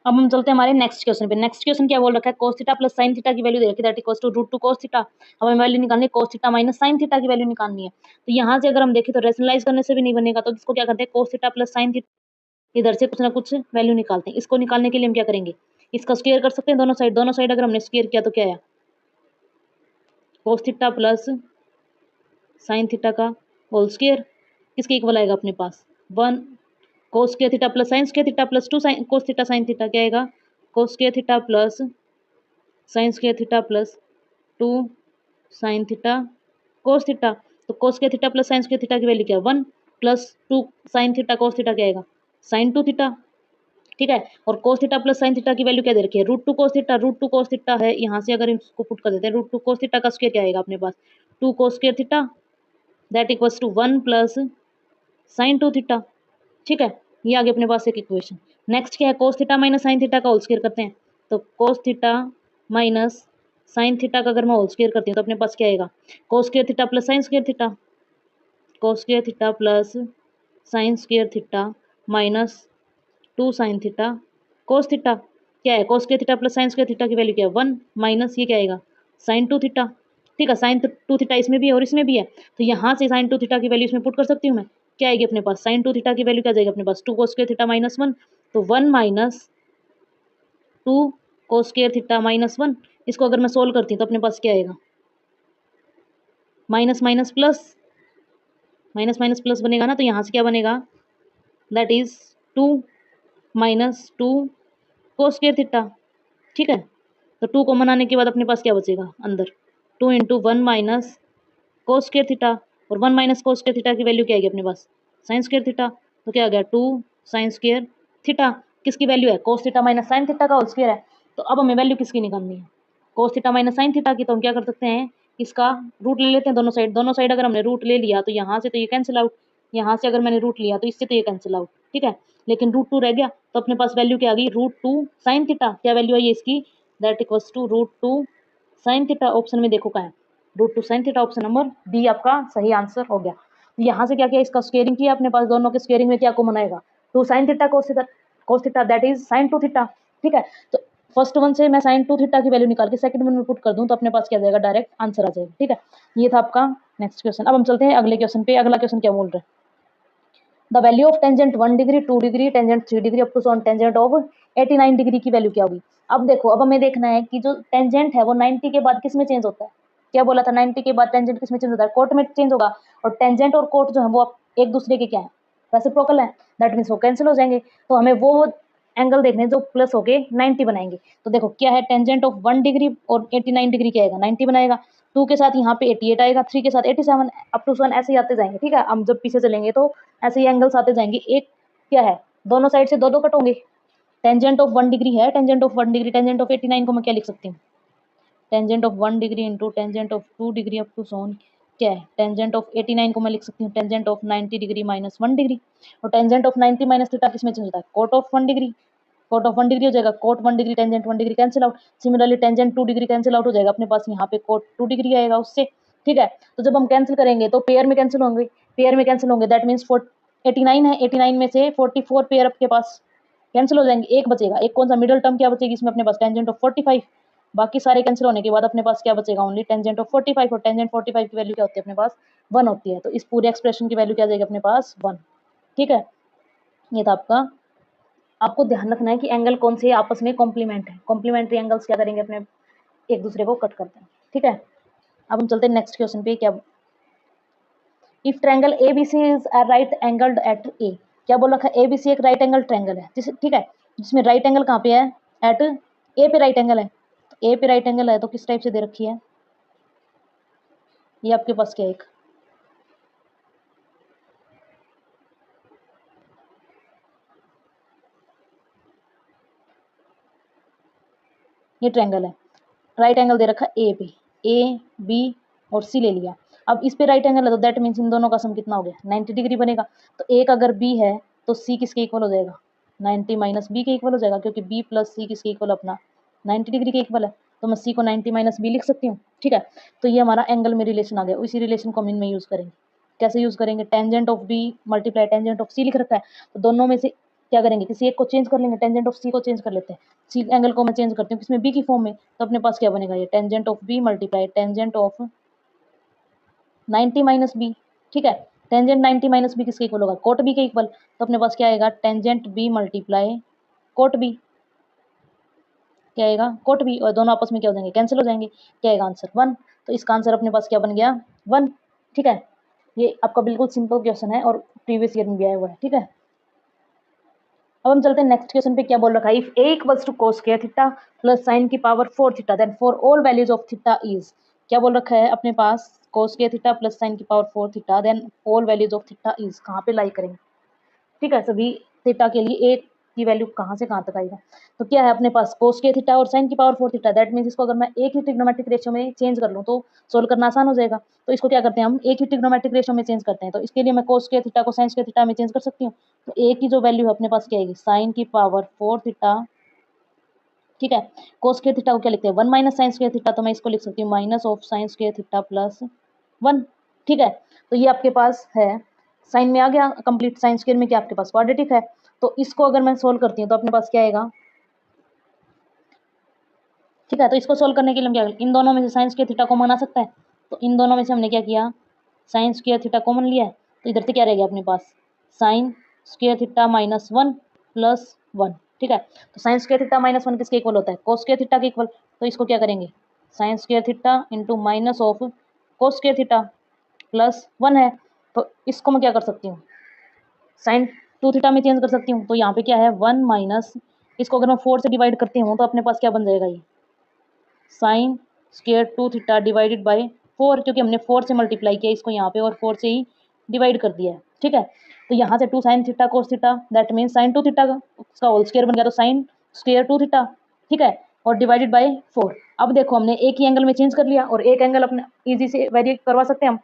अब हम चलते हैं हमारे नेक्स्ट क्वेश्चन पे, नेक्स्ट क्वेश्चन क्या बोल रखा है, cos theta plus sin theta की वैल्यू दे रखी है, that equals to root two cos theta, अब हमें वैल्यू निकालनी है cos theta minus sin theta की वैल्यू निकालनी है, तो यहाँ से अगर हम देखें तो रेशनलाइज करने से भी नहीं बनेगा, तो इसको क्या करते हैं, cos theta plus sin theta, इधर से कुछ ना कुछ वैल्यू निकालते हैं, इसको निकालने के लिए हम क्या करेंगे, इसका स्क्वायर कर सकते हैं, दोनों साइड अगर हमने स्क्वायर किया तो क्या आया, cos theta plus sin theta का होल स्क्वायर किसके इक्वल आएगा अपने पास, 1 cos square theta plus sin square theta plus 2 sin cos theta sin theta क्या आएगा, cos square theta plus sin square theta plus 2 sin theta cos theta, तो cos square theta plus sin square theta की वैल्यू क्या है, 1 plus 2 sin theta cos theta क्या आएगा, sin 2 थीटा, ठीक है, और cos theta plus sin theta की वैल्यू क्या दे रखी है, रूट टू cos थीटा है, यहाँ से अगर इसको पुट कर देते हैं, रूट टू cos थीटा का स्क्वायर क्या आएगा अपने पास, 2 cos square theta, that equals to 1 plus sin 2 theta, ठीक है, ये आगे अपने पास एक इक्वेशन। नेक्स्ट क्या है, cos theta minus sign theta का होल स्क्वायर करते हैं, तो cos theta minus sign theta का अगर मैं होल स्क्वायर करती हूँ तो अपने पास क्या आएगा, cos square theta plus sine square theta, cos square theta plus sine square theta minus 2 sine theta cos theta, क्या है, cos square theta plus sine square theta की वैल्यू क्या है, 1 माइनस ये क्या आएगा, साइन 2 थीटा, ठीक है, साइन 2 थीटा इसमें भी है और इसमें भी है, तो यहाँ से साइन 2 थीटा की वैल्यू इसमें पुट कर सकती हूँ मैं, क्या आएगी अपने पास, साइन 2 थीटा की वैल्यू क्या जाएगी अपने पास, 2 cos स्क्वायर थीटा माइनस 1, तो 1 minus 2 cos square theta minus 1, इसको अगर मैं सोल्व करती हूँ तो अपने पास क्या आएगा, minus minus plus, minus minus plus बनेगा ना, तो यहाँ से क्या बनेगा, that is 2 minus 2 cos square theta, ठीक है, तो 2 कॉमन आने के बाद अपने पास क्या बचेगा अंदर, 2 into 1 minus cos square theta, और 1 माइनस cos स्क्वायर थीटा की वैल्यू क्या आएगी अपने पास, साइन स्क्वायर थीटा, तो क्या आ गया 2 साइन स्क्वायर थीटा, किसकी वैल्यू है, cos theta minus sign theta का होल स्क्वायर है, तो अब हमें वैल्यू किसकी निकालनी है, cos theta minus sign theta की, तो हम क्या कर सकते हैं, इसका रूट ले लेते हैं, दोनों साइड अगर हमने रूट ले लिया तो यहाँ से तो ये कैंसिल आउट, यहाँ से अगर मैंने रूट लिया तो इससे तो ये कैंसिल आउट, ठीक है, लेकिन रूट 2 रह गया, तो अपने पास वैल्यू क्या आ गई, रूट 2 साइन थीटा, क्या वैल्यू आई है इसकी, that equals to root 2 sine theta, option में देखो क्या है, root 2 sine theta, option number B आपका सही आंसर हो गया। तो यहाँ से क्या किया, इसका स्क्वेयरिंग किया अपने पास, दोनों के स्क्वेयरिंग में क्या कॉमन आएगा, 2 sine theta cos theta that is sine 2 theta, ठीक है, तो फर्स्ट वन से मैं साइन 2 थीटा की वैल्यू निकाल के सेकंड वन में पुट कर दूं तो अपने पास क्या जाएगा, डायरेक्ट आंसर आ जाएगा, ठीक है, ये था आपका नेक्स्ट क्वेश्चन। अब हम चलते हैं अगले क्वेश्चन पे, अगला क्वेश्चन क्या बोल रहे हैं, the value of tangent 1 degree, 2 degree, tangent 3 degree up to so on tangent of 89 degree की वैल्यू क्या होगी। अब देखो, अब हमें देखना है कि जो टेंजेंट है वो 90 के बाद किस में चेंज होता है। क्या बोला था, 90 के बाद टेंजेंट किस में चेंज होता है, कोट में चेंज होगा। और टेंजेंट और कोट जो है वो एक दूसरे के क्या है, रेसिप्रोकल है, दैट मीन्स वो कैंसिल हो जाएंगे। तो हमें वो एंगल देखने हैं जो प्लस होके 90 बनाएंगे। तो देखो क्या है, टेंजेंट ऑफ 1 डिग्री और 89 डिग्री क्या आएगा, 90 बनाएगा। 2 के साथ यहाँ पे 88 आएगा, 3 के साथ 87, अप टू 1 ऐसे ही आते जाएंगे। ठीक है, हम जब पीछे चलेंगे तो ऐसे ही एंगल्स आते जाएंगे। एक क्या है, दोनों साइड से दो दो कट होंगे। टेंजेंट ऑफ 1 डिग्री है, tangent of 1 degree, tangent of 89 को मैं क्या लिख सकती हूँ, tangent of 1 degree into tangent of 2 degree up to सोन क्या है, टेंजेंट ऑफ 89 को मैं लिख सकती हूँ tangent of 90 degree minus 1 degree. और टेंजेंट ऑफ 90 माइनस थीटा किसमें चेंज होता है, cot of 1 degree. Cot of 1 degree हो जाएगा, cot 1 degree tangent 1 degree cancel out. Similarly tangent 2 degree cancel out हो जाएगा, अपने पास यहाँ पे कोट 2 डिग्री आएगा उससे। ठीक है, तो जब हम कैंसिल करेंगे तो पेयर में कैंसिल होंगे, पेयर में कैंसिल होंगे, दैट मीन्स 89 है, 89 में से 44 पेयर आपके पास कैंसिल हो जाएंगे, एक बचेगा। एक कौन सा, मिडिल टर्म क्या बचेगी इसमें अपने पास, टेंजेंट ऑफ 45। बाकी सारे कैंसिल होने के बाद अपने पास क्या बचेगा, ओनली टेंजेंट ऑफ 45। और टेंजेंट 45 की वैल्यू क्या होती है अपने पास, 1 होती है। तो इस पूरे एक्सप्रेशन की वैल्यू क्या जाएगी अपने पास, 1। ठीक है, ये था आपका। आपको ध्यान रखना है कि एंगल कौन से आपस में कॉम्प्लीमेंट है, कॉम्प्लीमेंट्री एंगल्स क्या करेंगे अपने एक दूसरे को कट करते हैं। ठीक है, अब हम चलते हैं नेक्स्ट क्वेश्चन पे। क्या, if triangle ABC is a right angled at A, क्या बोल रखा है, एबीसी एक राइट एंगल ट्रायंगल है ठीक है, जिसमें राइट एंगल कहाँ पे है, एट ए पे राइट एंगल है। तो ए पे राइट एंगल है तो किस टाइप से दे रखी है, ये आपके पास क्या है, एक ये ट्रायंगल है, राइट एंगल दे रखा है ए पे, ए बी और सी ले लिया। अब इस पे राइट एंगल है तो दैट मीन्स इन दोनों का सम कितना हो गया, 90 डिग्री बनेगा। तो एक अगर बी है तो सी किसके इक्वल हो जाएगा, 90 माइनस बी के इक्वल हो जाएगा, क्योंकि बी प्लस सी किसके इक्वल अपना 90 डिग्री के इक्वल है। तो मैं सी को 90 माइनस बी लिख सकती हूँ। ठीक है, तो ये हमारा एंगल में रिलेशन आ गया। उसी रिलेशन को हम इनमें यूज करेंगे। कैसे यूज करेंगे, tangent of B multiply tangent of C लिख रखा है, तो दोनों में से क्या करेंगे, किसी एक को चेंज कर लेंगे, टेंजेंट ऑफ सी को चेंज कर लेते हैं। सी एंगल को मैं चेंज करती हूँ किसमें, बी की फॉर्म में। तो अपने पास क्या बनेगा, ये tangent of B multiply tangent of 90 minus B. ठीक है, टेंजेंट 90 माइनस बी किसके इक्वल होगा, कोट बी के इक्वल। तो अपने पास क्या आएगा, tangent B multiply cot B, क्या आएगा, कोट बी। और दोनों आपस में क्या हो जाएंगे, कैंसिल हो जाएंगे। क्या आएगा आंसर, 1। तो इसका आंसर अपने पास क्या बन गया, 1। ठीक है, ये आपका बिल्कुल सिंपल क्वेश्चन है और प्रीवियस ईयर में भी आया हुआ है। ठीक है, अब हम चलते हैं नेक्स्ट क्वेश्चन पे। क्या बोल रखा है, if A equals to cos square theta plus sine की power 4 theta then for all values of theta is, क्या बोल रखा है अपने पास, cos square theta plus sine की power 4 theta then all values of theta is कहाँ पे लाई करेंगे। ठीक है, सभी थीटा के लिए ए की वैल्यू कहाँ से कहाँ तक आएगा। तो क्या है अपने पास, कोस के थीटा और साइन की पावर 4 थीटा, दैट मीन्स इसको अगर मैं एक ही ट्रिग्नोमेट्रिक रेशियो में चेंज कर लूँ तो सोल्व करना आसान हो जाएगा। तो इसको क्या करते हैं, हम एक ही ट्रिग्नोमेट्रिक रेशियो में चेंज करते हैं। तो इसके लिए मैं कोस के थीटा को साइन के थीटा में चेंज कर सकती हूँ। तो ए की जो वैल्यू है अपने पास क्या आएगी, साइन की पावर 4 थीटा। ठीक है, कोस के थीटा को क्या लिखते हैं, 1 माइनस साइन स्क्वायर थीटा, तो मैं इसको लिख सकती हूँ minus of sine square theta plus 1। ठीक है, तो ये आपके पास है, साइन में आ गया कंप्लीट, साइन स्क्वायर में क्या आपके पास क्वाड्रेटिक है। तो इसको अगर मैं सोल्व करती हूँ तो अपने पास क्या आएगा। ठीक है, तो इसको सोल्व करने के लिए हम क्या, इन दोनों में से साइन स्क्वायर थीटा कॉमन आ सकता है। तो इन दोनों में से हमने क्या किया, साइन स्क्वायर थीटा कॉमन लिया है। तो इधर से क्या रह गया अपने पास, sine square theta minus 1 plus 1। ठीक है, तो साइन स्क्वायर थीटा माइनस 1 किसके इक्वल होता है, कोस स्क्वायर थीटा के इक्वल। तो इसको क्या करेंगे, sign square theta into minus of cos square theta plus 1 है। तो इसको मैं क्या कर सकती हूँ, साइन 2 थीटा में चेंज कर सकती हूँ। तो यहाँ पे क्या है, 1 माइनस, इसको अगर मैं 4 से डिवाइड करती हूँ तो अपने पास क्या बन जाएगा, ये sign square 2 theta divided by 4, क्योंकि हमने 4 से मल्टीप्लाई किया इसको यहाँ पे और 4 से ही डिवाइड कर दिया है। ठीक है, तो यहाँ से 2 sine theta cos theta, that means sign 2 theta का उसका होल स्क्वायर बन गया, तो साइन स्क्वायर 2 थीटा। ठीक है, और डिवाइडेड बाय 4। अब देखो हमने एक ही एंगल में चेंज कर लिया और एक एंगल अपने ईजी से वेरी करवा सकते हैं हम।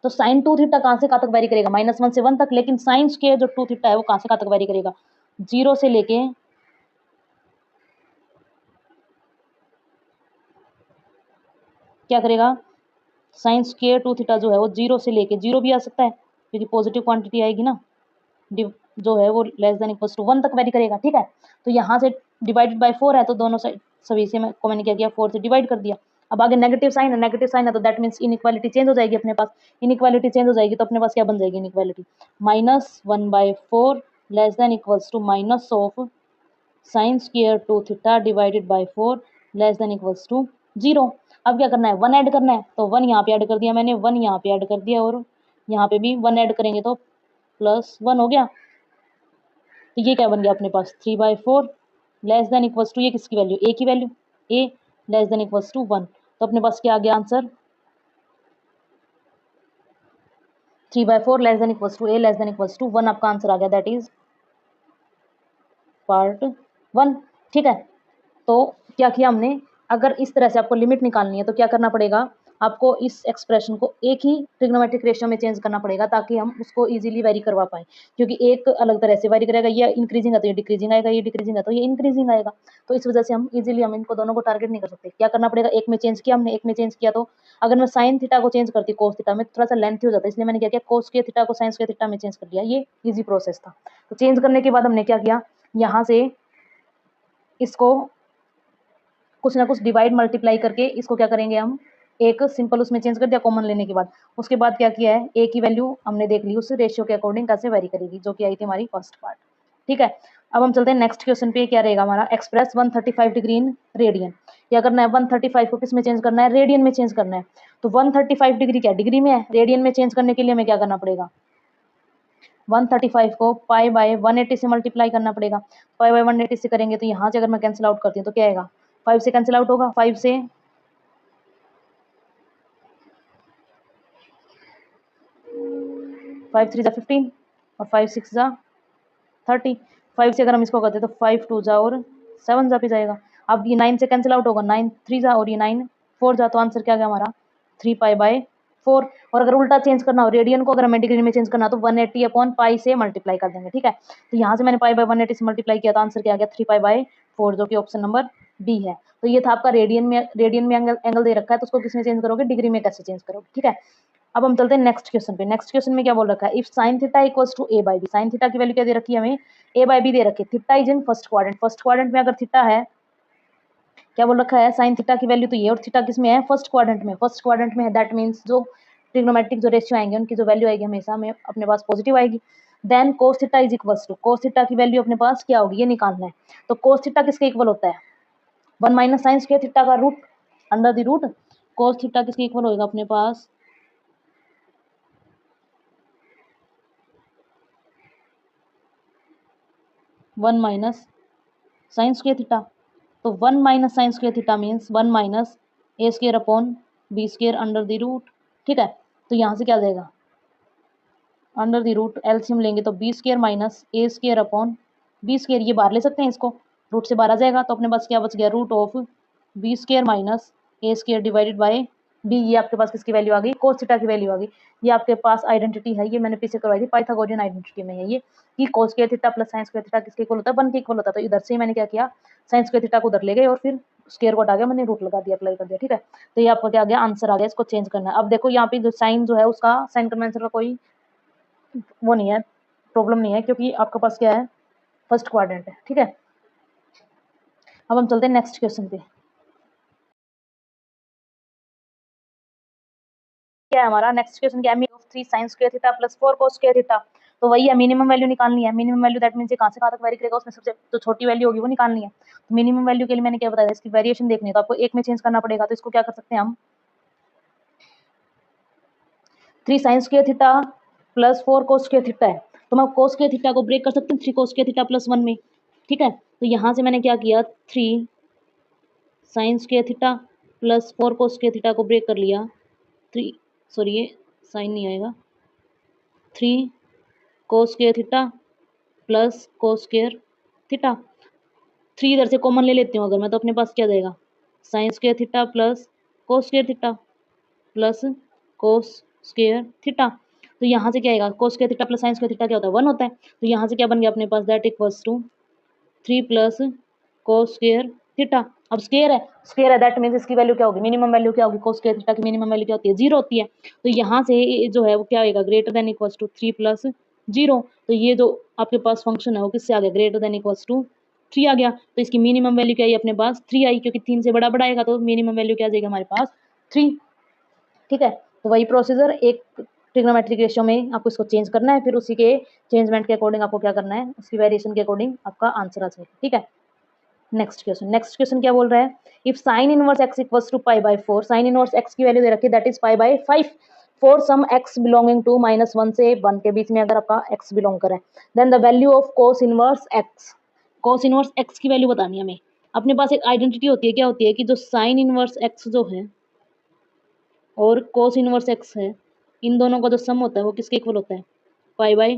तो साइन 2 थीटा कहाँ से कहाँ तक वेरी करेगा, -1 से 1 तक। लेकिन साइन स्क्वायर जो 2 थीटा है वो कहाँ से कहाँ तक वेरी करेगा, 0 से लेके क्या करेगा, साइन स्क्वायर 2 थीटा जो है वो 0 से लेके 0 भी आ सकता है, क्योंकि पॉजिटिव क्वांटिटी आएगी ना, जो है वो लेस देन इक्वल्स टू 1 तक वेरी करेगा। ठीक है, तो यहाँ से डिवाइडेड बाय 4 है, तो दोनों साइड सभी से मैंने क्या किया, 4 से डिवाइड कर दिया। अब आगे नेगेटिव साइन है तो दैट मीन्स इनइक्वालिटी चेंज हो जाएगी अपने पास। इनइक्वालिटी चेंज हो जाएगी तो अपने पास क्या बन जाएगी inequality, -1/4 less than equals to minus of sine square 2 theta divided by 4 less than equals to 0। अब क्या करना है, 1 ऐड करना है, तो 1 यहाँ पे ऐड कर दिया मैंने, 1 यहाँ पे ऐड कर दिया, और यहाँ पे भी 1 ऐड करेंगे तो +1 हो गया। तो ये क्या बन गया अपने पास 3/4 लेस देन इक्वल्स टू, ये किसकी वैल्यू, ए की value, A less than equals to 1। तो अपने पास क्या आ गया answer, 3/4 less than equals to A less than equals to 1 आपका आंसर आ गया, दैट इज पार्ट 1। ठीक है, तो क्या किया हमने, अगर इस तरह से आपको लिमिट निकालनी है तो क्या करना पड़ेगा, आपको इस एक्सप्रेशन को एक ही ट्रिग्नोमेट्रिक रेशियो में चेंज करना पड़ेगा ताकि हम उसको इजीली वेरी करवा पाए, क्योंकि एक अलग तरह से वेरी करेगा, ये इंक्रीजिंग है तो ये डिक्रीजिंग आएगा, ये डिक्रीजिंग है तो ये इंक्रीजिंग आएगा। तो इस वजह से हम इजीली हम इनको दोनों को टारगेट नहीं कर सकते। क्या करना पड़ेगा, एक में चेंज किया हमने, एक में चेंज किया तो अगर मैं साइन थीटा को चेंज करती कोस थीटा में थोड़ा सा लेंथी हो जाता है, इसलिए मैंने क्या किया, कोस के थीटा को साइन के थीटा में चेंज कर दिया, ये ईजी प्रोसेस था। तो चेंज करने के बाद हमने क्या किया, यहाँ से इसको कुछ ना कुछ डिवाइड मल्टीप्लाई करके इसको क्या करेंगे हम, एक सिंपल उसमें चेंज कर दिया कॉमन लेने के बाद। उसके बाद क्या किया है, ए की वैल्यू हमने देख ली, उस रेशियो के अकॉर्डिंग कैसे वेरी करेगी, जो कि आई थी हमारी फर्स्ट पार्ट। ठीक है, अब हम चलते हैं नेक्स्ट क्वेश्चन पे। क्या रहेगा हमारा, एक्सप्रेस 135 डिग्री इन रेडियन। क्या करना है, 135 को किस में चेंज करना है, रेडियन में चेंज करना है। तो 135 डिग्री क्या डिग्री में है, रेडियन में चेंज करने के लिए हमें क्या करना पड़ेगा, 135 को π/180 से मल्टीप्लाई करना पड़ेगा। π/180 से करेंगे तो यहाँ से अगर मैं कैंसिल आउट करती हूँ तो क्या आएगा, 5 से कैंसिल आउट होगा, 5 से 5 3 जा 15 और 5 6 जा 30। 5 से अगर हम इसको करते तो 5 2 जा और 7 जा भी जाएगा। अब ये 9 से कैंसिल आउट होगा, 9 3 जा और ये 9 4 जा, तो आंसर क्या गया हमारा 3π/4। और अगर उल्टा चेंज करना हो, रेडियन को अगर हमें डिग्री में चेंज करना हो तो 180/π से मल्टीप्लाई कर देंगे। ठीक है, तो यहाँ से मैंने π/180 से मल्टीप्लाई किया तो आंसर क्या आ गया 3π/4, जो कि ऑप्शन नंबर बी है। तो ये था आपका रेडियन में एंगल दे रखा है, तो उसको किस में चेंज करोगे, डिग्री में कैसे चेंज करोगे। ठीक है, अब हम चलते हैं नेक्स्ट क्वेश्चन पे। नेक्स्ट क्वेश्चन में क्या बोल रखा है, if sine theta equals to a/b, sine theta की वैल्यू क्या दे रखी है हमें, a/b दे रखी है। Theta is in first quadrant, first quadrant में अगर थीटा है, क्या बोल रखा है, साइन थीटा की वैल्यू तो ये, और थीटा किस में है, फर्स्ट क्वाड्रेंट में, फर्स्ट क्वाड्रेंट में है, दैट मीन्स जो ट्रिग्नोमेट्रिक जो रेशियो आएंगे उनकी जो वैल्यू आएगी हमेशा हमें अपने पास पॉजिटिव आएगी। Then cos theta is equals to, cos theta की वैल्यू अपने पास क्या होगी, ये निकालना है। तो कोस थीटा किसके इक्वल होता है, 1 माइनस साइन स्क्वायर थीटा का root under the root. Cos theta किसके इक्वल होगा अपने पास, 1 माइनस साइन स्क्वायर थीटा। तो 1 minus sine square theta means 1 minus A square upon B square under the root. ठीक है, तो यहाँ से क्या आ जाएगा, अंडर द रूट एलसीएम लेंगे तो B square minus A square upon B square, ये बाहर ले सकते हैं इसको, रूट से बाहर आ जाएगा, तो अपने पास क्या बच गया, root of B square minus A square divided by B. ये आपके पास किसकी वैल्यू आ गई, कोस थीटा की वैल्यू आ गई। ये आपके पास आइडेंटिटी है, ये मैंने पीछे करवाई थी, पाइथागोरियन आइडेंटिटी में है ये, कि कोस square theta plus sine square theta किसके इक्वल होता है, 1 के इक्वल होता है। तो इधर से ही मैंने क्या किया, साइन स्क्वायर थीटा को उधर ले गए और फिर स्क्वायर को हटा गया, मैंने रूट लगा दिया, अप्लाई कर दिया। ठीक है, तो ये आपका क्या आ गया, आंसर आ गया, इसको चेंज करना है। अब देखो यहाँ पे जो साइन जो है उसका साइन कन्वेंशन का कोई वो नहीं है, प्रॉब्लम नहीं है, क्योंकि आपके पास क्या है, फर्स्ट क्वाड्रेंट है। ठीक है, अब हम चलते हैं नेक्स्ट क्वेश्चन पे। क्या है हमारा नेक्स्ट क्वेश्चन, क्या है, of 3 sin square theta plus 4 cos square theta. तो वही है, मिनिमम वैल्यू निकालनी है। मिनिमम वैल्यू दैट मींस ये कहां से कहां तक वेरी करेगा, उसमें सबसे जो छोटी वैल्यू होगी वो निकालनी है। तो मिनिमम वैल्यू के लिए मैंने क्या बताया, इसकी वेरिएशन देखनी है तो आपको एक में चेंज करना पड़ेगा। तो इसको क्या कर सकते हैं हम, 3 sin square theta plus 4 cos square theta है, तो मैं cos स्क्वायर थीटा को ब्रेक कर सकते हैं 3 cos स्क्वायर थीटा प्लस 1 में। ठीक है, तो यहाँ से मैंने क्या किया, 3 sin square theta plus 4 cos square theta को ब्रेक कर लिया, 3 सॉरी ये साइन नहीं आएगा, 3 cos square theta plus cos square theta. 3 इधर से कॉमन ले लेती हूँ अगर मैं, तो अपने पास क्या जाएगा, sign square theta plus cos square theta plus cos square theta. तो यहाँ से क्या आएगा, cos square theta plus sine square theta क्या होता है, 1 होता है। तो यहाँ से क्या बन गया अपने पास, that equals to 3 plus cos square theta. अब स्क्वायर है दैट मीन्स इसकी वैल्यू क्या होगी, मिनिमम वैल्यू क्या होगी, cos स्क्वायर थीटा की मिनिमम वैल्यू क्या होती है, 0 होती है। तो यहाँ से जो है वो क्या होगा, greater than equals to 3 plus 0। तो ये जो आपके पास फंक्शन है वो किससे आ गया, ग्रेटर देन इक्वल्स टू 3 आ गया, तो इसकी मिनिमम वैल्यू क्या आई अपने पास 3 आई, क्योंकि 3 से बड़ा आएगा तो मिनिमम वैल्यू क्या आ जाएगी हमारे पास 3। ठीक है, तो वही प्रोसीजर एक ट्रिग्नोमेट्रिक रेशियो में आपको इसको चेंज करना है, फिर उसी के चेंजमेंट के अकॉर्डिंग आपको क्या करना है, उसकी वेरिएशन के अकॉर्डिंग आपका आंसर आ जाएगा। ठीक है, नेक्स्ट क्वेश्चन क्या बोल रहा है, if sine inverse x equals to pi by 4, sine inverse x की वैल्यू दे रखी है that is pi by 5 for some x belonging to -1 से 1 के बीच में अगर आपका x बिलोंग करे, then the value of cos inverse x, cos inverse x की वैल्यू बतानी है हमें। अपने पास एक आइडेंटिटी होती है, क्या होती है कि जो साइन इनवर्स x जो है और cos इनवर्स x है, इन दोनों का जो सम होता है वो किसके इक्वल होता है, पाई बाय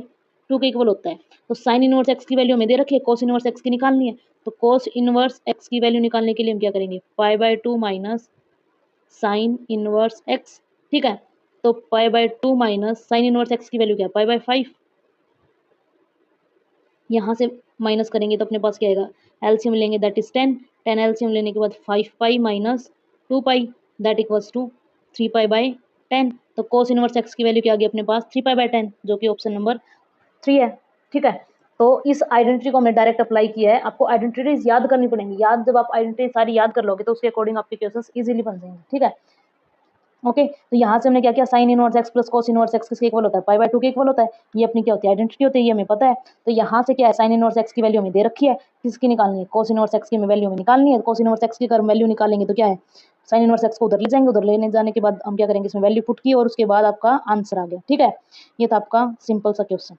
2 के इक्वल होता है। तो साइन इनवर्स x की वैल्यू हमें दे रखी है, cos इनवर्स x की निकालनी है, तो cos इनवर्स x की वैल्यू निकालने के लिए हम क्या करेंगे, pi by 2 minus sign inverse x। ठीक है, तो pi by 2 minus sign inverse x की वैल्यू क्या है, पाई बाय 5। यहाँ से माइनस करेंगे तो अपने पास क्या आएगा, एलसीएम लेंगे दैट इज 10, 10 एलसीएम लेने के बाद 5 pi minus 2 pi that equals to 3 pi by 10। तो cos इनवर्स x की वैल्यू क्या आ गई अपने पास 3 पाई बाय 10, जो कि ऑप्शन नंबर 3 है। ठीक है, तो इस आइडेंटिटी को हमने डायरेक्ट अप्लाई किया है। आपको आइडेंटिटीज याद करनी पड़ेंगी, याद जब आप आइडेंटिटी सारी याद कर लोगे तो उसके अकॉर्डिंग आपके क्वेश्चंस इजीली बन जाएंगे। ठीक है, ओके, तो यहाँ से हमने क्या किया, sine inverse x plus cos inverse x किसके इक्वल होता है, पाई बाय 2 के इक्वल होता है। ये अपनी क्या होती है, आइडेंटिटी होती है, ये हमें पता है। तो यहाँ से क्या है, साइन इनवर्स एक्स की वैल्यू हमें दे रखी है, किसकी निकालनी है, cos इनवर्स एक्स की हमें वैल्यू हमें निकालनी है। cos इनवर्स एक्स की अगर वैल्यू निकालेंगे तो क्या है, साइन इनवर्स एक्स को उधर ले जाएंगे, उधर लेने जाने के बाद हम क्या करेंगे, इसमें वैल्यू पुट की और उसके बाद आपका आंसर आ गया। ठीक है, ये था आपका सिंपल सा क्वेश्चन।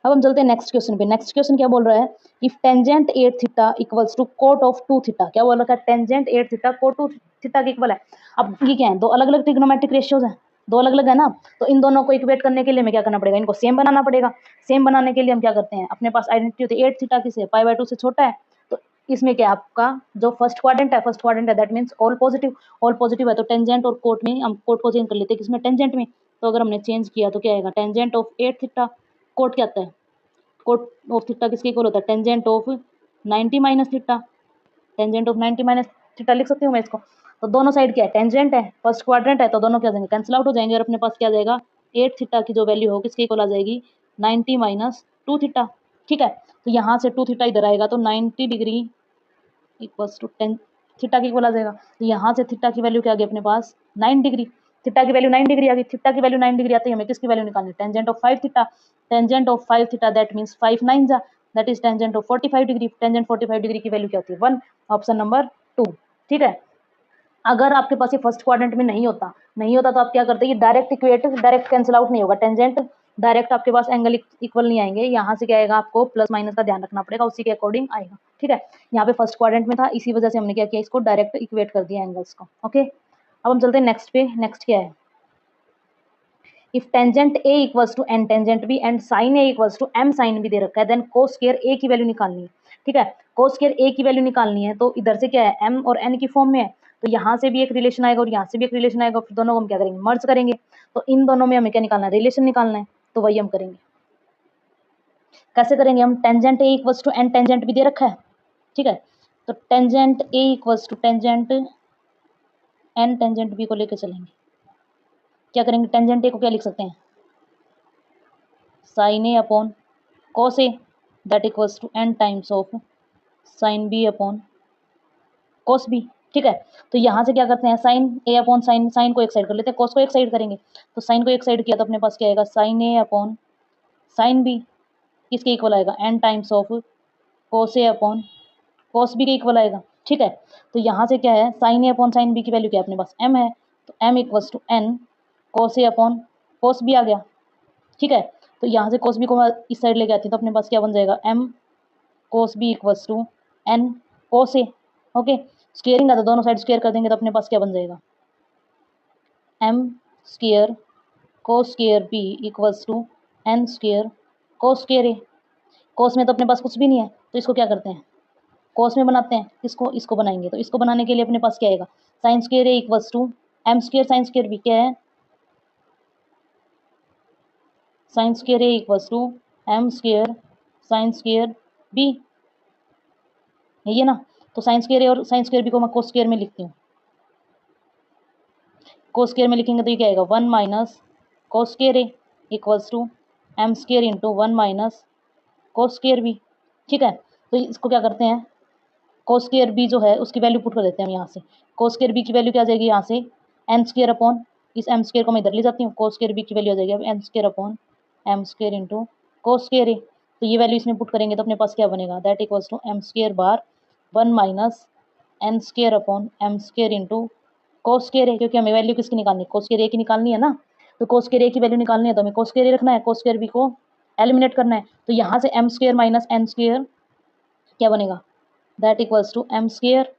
अब हम चलते हैं नेक्स्ट क्वेश्चन पे। नेक्स्ट क्वेश्चन क्या बोल रहा है, if tangent 8 theta equals to cot of 2 theta, क्या बोल रखा है, टेंजेंट 8 थीटा कोट 2 थीटा के इक्वल है। अब ये क्या है, दो अलग अलग ट्रिग्नोमेट्रिक रेशियोज हैं, दो अलग अलग है ना, तो इन दोनों को इक्वेट करने के लिए हमें क्या करना पड़ेगा, इनको सेम बनाना पड़ेगा। सेम बनाने के लिए हम क्या करते हैं, अपने पास आइडेंटिटी होती है 8 थीटा किसे, पाई बाय 2 से छोटा है, तो इसमें क्या आपका जो फर्स्ट क्वाड्रेंट है दैट मींस ऑल पॉजिटिव है, तो टेंजेंट और कोट में हम कोट को चेंज कर लेते हैं, किसमें, टेंजेंट में। तो अगर हमने चेंज किया तो क्या आएगा, टेंजेंट ऑफ 8 थीटा, कोट क्या आता है, कोट ऑफ थीटा किसके इक्वल होता है, tangent of 90 minus theta, tangent of 90 minus theta लिख सकती हूँ मैं इसको। तो दोनों साइड क्या है, टेंजेंट है, फर्स्ट क्वाड्रेंट है, तो दोनों क्या जाएंगे, कैंसिल आउट हो जाएंगे और अपने पास क्या जाएगा, 8 थीटा की जो वैल्यू हो किसके इक्वल आ जाएगी, 90 माइनस 2 थीटा। ठीक है, तो यहाँ से 2 थीटा इधर आएगा तो 90 डिग्री इक्वल्स टू 10 थीटा की इक्वल आ जाएगा। तो यहाँ से थीटा की वैल्यू क्या आ गई अपने पास 9 डिग्री, थीटा की वैल्यू 9 डिग्री आ गई। थीटा की वैल्यू 9 डिग्री आती है, हमें किसकी वैल्यू निकालनी है, tangent of 5 theta, tangent of 5 theta that means 5 9 जा that is tangent of 45 degree, tangent 45 degree की वैल्यू क्या होती है 1, ऑप्शन नंबर 2। ठीक है, अगर आपके पास ये फर्स्ट क्वाड्रेंट में नहीं होता तो आप क्या करते हैं, ये direct equate direct cancel out नहीं होगा, टेंजेंट डायरेक्ट आपके पास एंगल इक्वल नहीं आएंगे, यहाँ से क्या आएगा, आपको प्लस माइनस का ध्यान रखना पड़ेगा, उसी के अकॉर्डिंग आएगा। ठीक है, यहाँ पे फर्स्ट क्वाड्रेंट में था, इसी वजह से हमने क्या किया, इसको डायरेक्ट इक्वेट कर दिया एंगल्स को। ओके, अब हम चलते हैं नेक्स्ट पे। नेक्स्ट क्या है, if tangent A equals to N tangent B and sine A equals to M sine B दे रखा है, देन कोस स्क्वायर ए की वैल्यू निकालनी है। ठीक है, कोस स्क्वायर ए की वैल्यू निकालनी है, तो इधर से क्या है, एम और एन की फॉर्म में है, तो यहाँ से भी एक रिलेशन आएगा और यहाँ से भी एक रिलेशन आएगा, फिर दोनों को हम क्या करेंगे, मर्ज करेंगे। तो इन दोनों में हमें क्या निकालना है, रिलेशन निकालना है, तो वही हम करेंगे। कैसे करेंगे हम, tangent A equals to N tangent B दे रखा है। ठीक है, तो tangent A equals to tangent N tangent B को लेकर चलेंगे। क्या करेंगे, टेंजेंट ए को क्या लिख सकते हैं, sine A upon cos A that equals to N times of sine B upon cos B. ठीक है, तो यहाँ से क्या करते हैं, साइन ए अपॉन साइन को एक साइड कर लेते हैं, कॉस को एक साइड करेंगे। तो साइन को एक साइड किया तो अपने पास क्या आएगा, sine A upon sine B किसके इक्वल आएगा, N times of cos A upon cos B के इक्वल आएगा। ठीक है, तो यहाँ से क्या है, sine A upon sine B की वैल्यू क्या है अपने पास, एम है, तो M equals to N cos A upon cos B आ गया। ठीक है, तो यहाँ से cos b को मैं इस साइड लेके आती हूँ तो अपने पास क्या बन जाएगा, m cos b equals to n cos a। Okay, squaring है तो दोनों साइड स्क्वेयर कर देंगे तो अपने पास क्या बन जाएगा, m square cos square b equals to n square cos square a। cos में तो अपने पास कुछ भी नहीं है, तो इसको क्या करते हैं, cos में बनाते हैं, इसको बनाएंगे। तो इसको बनाने के लिए अपने पास क्या आएगा, sine square a equals to m square sine square b, क्या है, sine square A equals to M square sine square B, यही है ना। तो साइन स्क्वेयर ए और साइन स्क्वेयर बी को मैं कोस स्क्वेयर में लिखती हूँ, कोस स्क्वेयर में लिखेंगे तो ये क्या आएगा, 1 minus cos square A equals to M square into 1 minus cos square B. ठीक है, तो इसको क्या करते हैं, कोस स्क्वायर बी जो है उसकी वैल्यू पुट कर देते हैं हम यहाँ से। कोस स्क्वायर बी की वैल्यू क्या आ जाएगी यहाँ से, एम स्क्वायर अपॉन, इस एम स्क्वायर को मैं इधर ले जाती हूँ, कोस स्क्वायर बी की वैल्यू आ जाएगी अब M square upon M square into cos square A. तो ये वैल्यू इसमें पुट करेंगे तो अपने पास क्या बनेगा, that equals to M square bar 1 minus N square upon M square into cos square A, क्योंकि हमें वैल्यू किसकी निकालनी है, कोस स्क्वायर ए की निकालनी है ना। तो कोस स्क्वायर ए की वैल्यू निकालनी है तो हमें कोस स्क्वायर ए रखना है, कोस स्क्वायर बी को एलिमिनेट करना है। तो यहाँ से M square minus N square क्या बनेगा, that equals to M square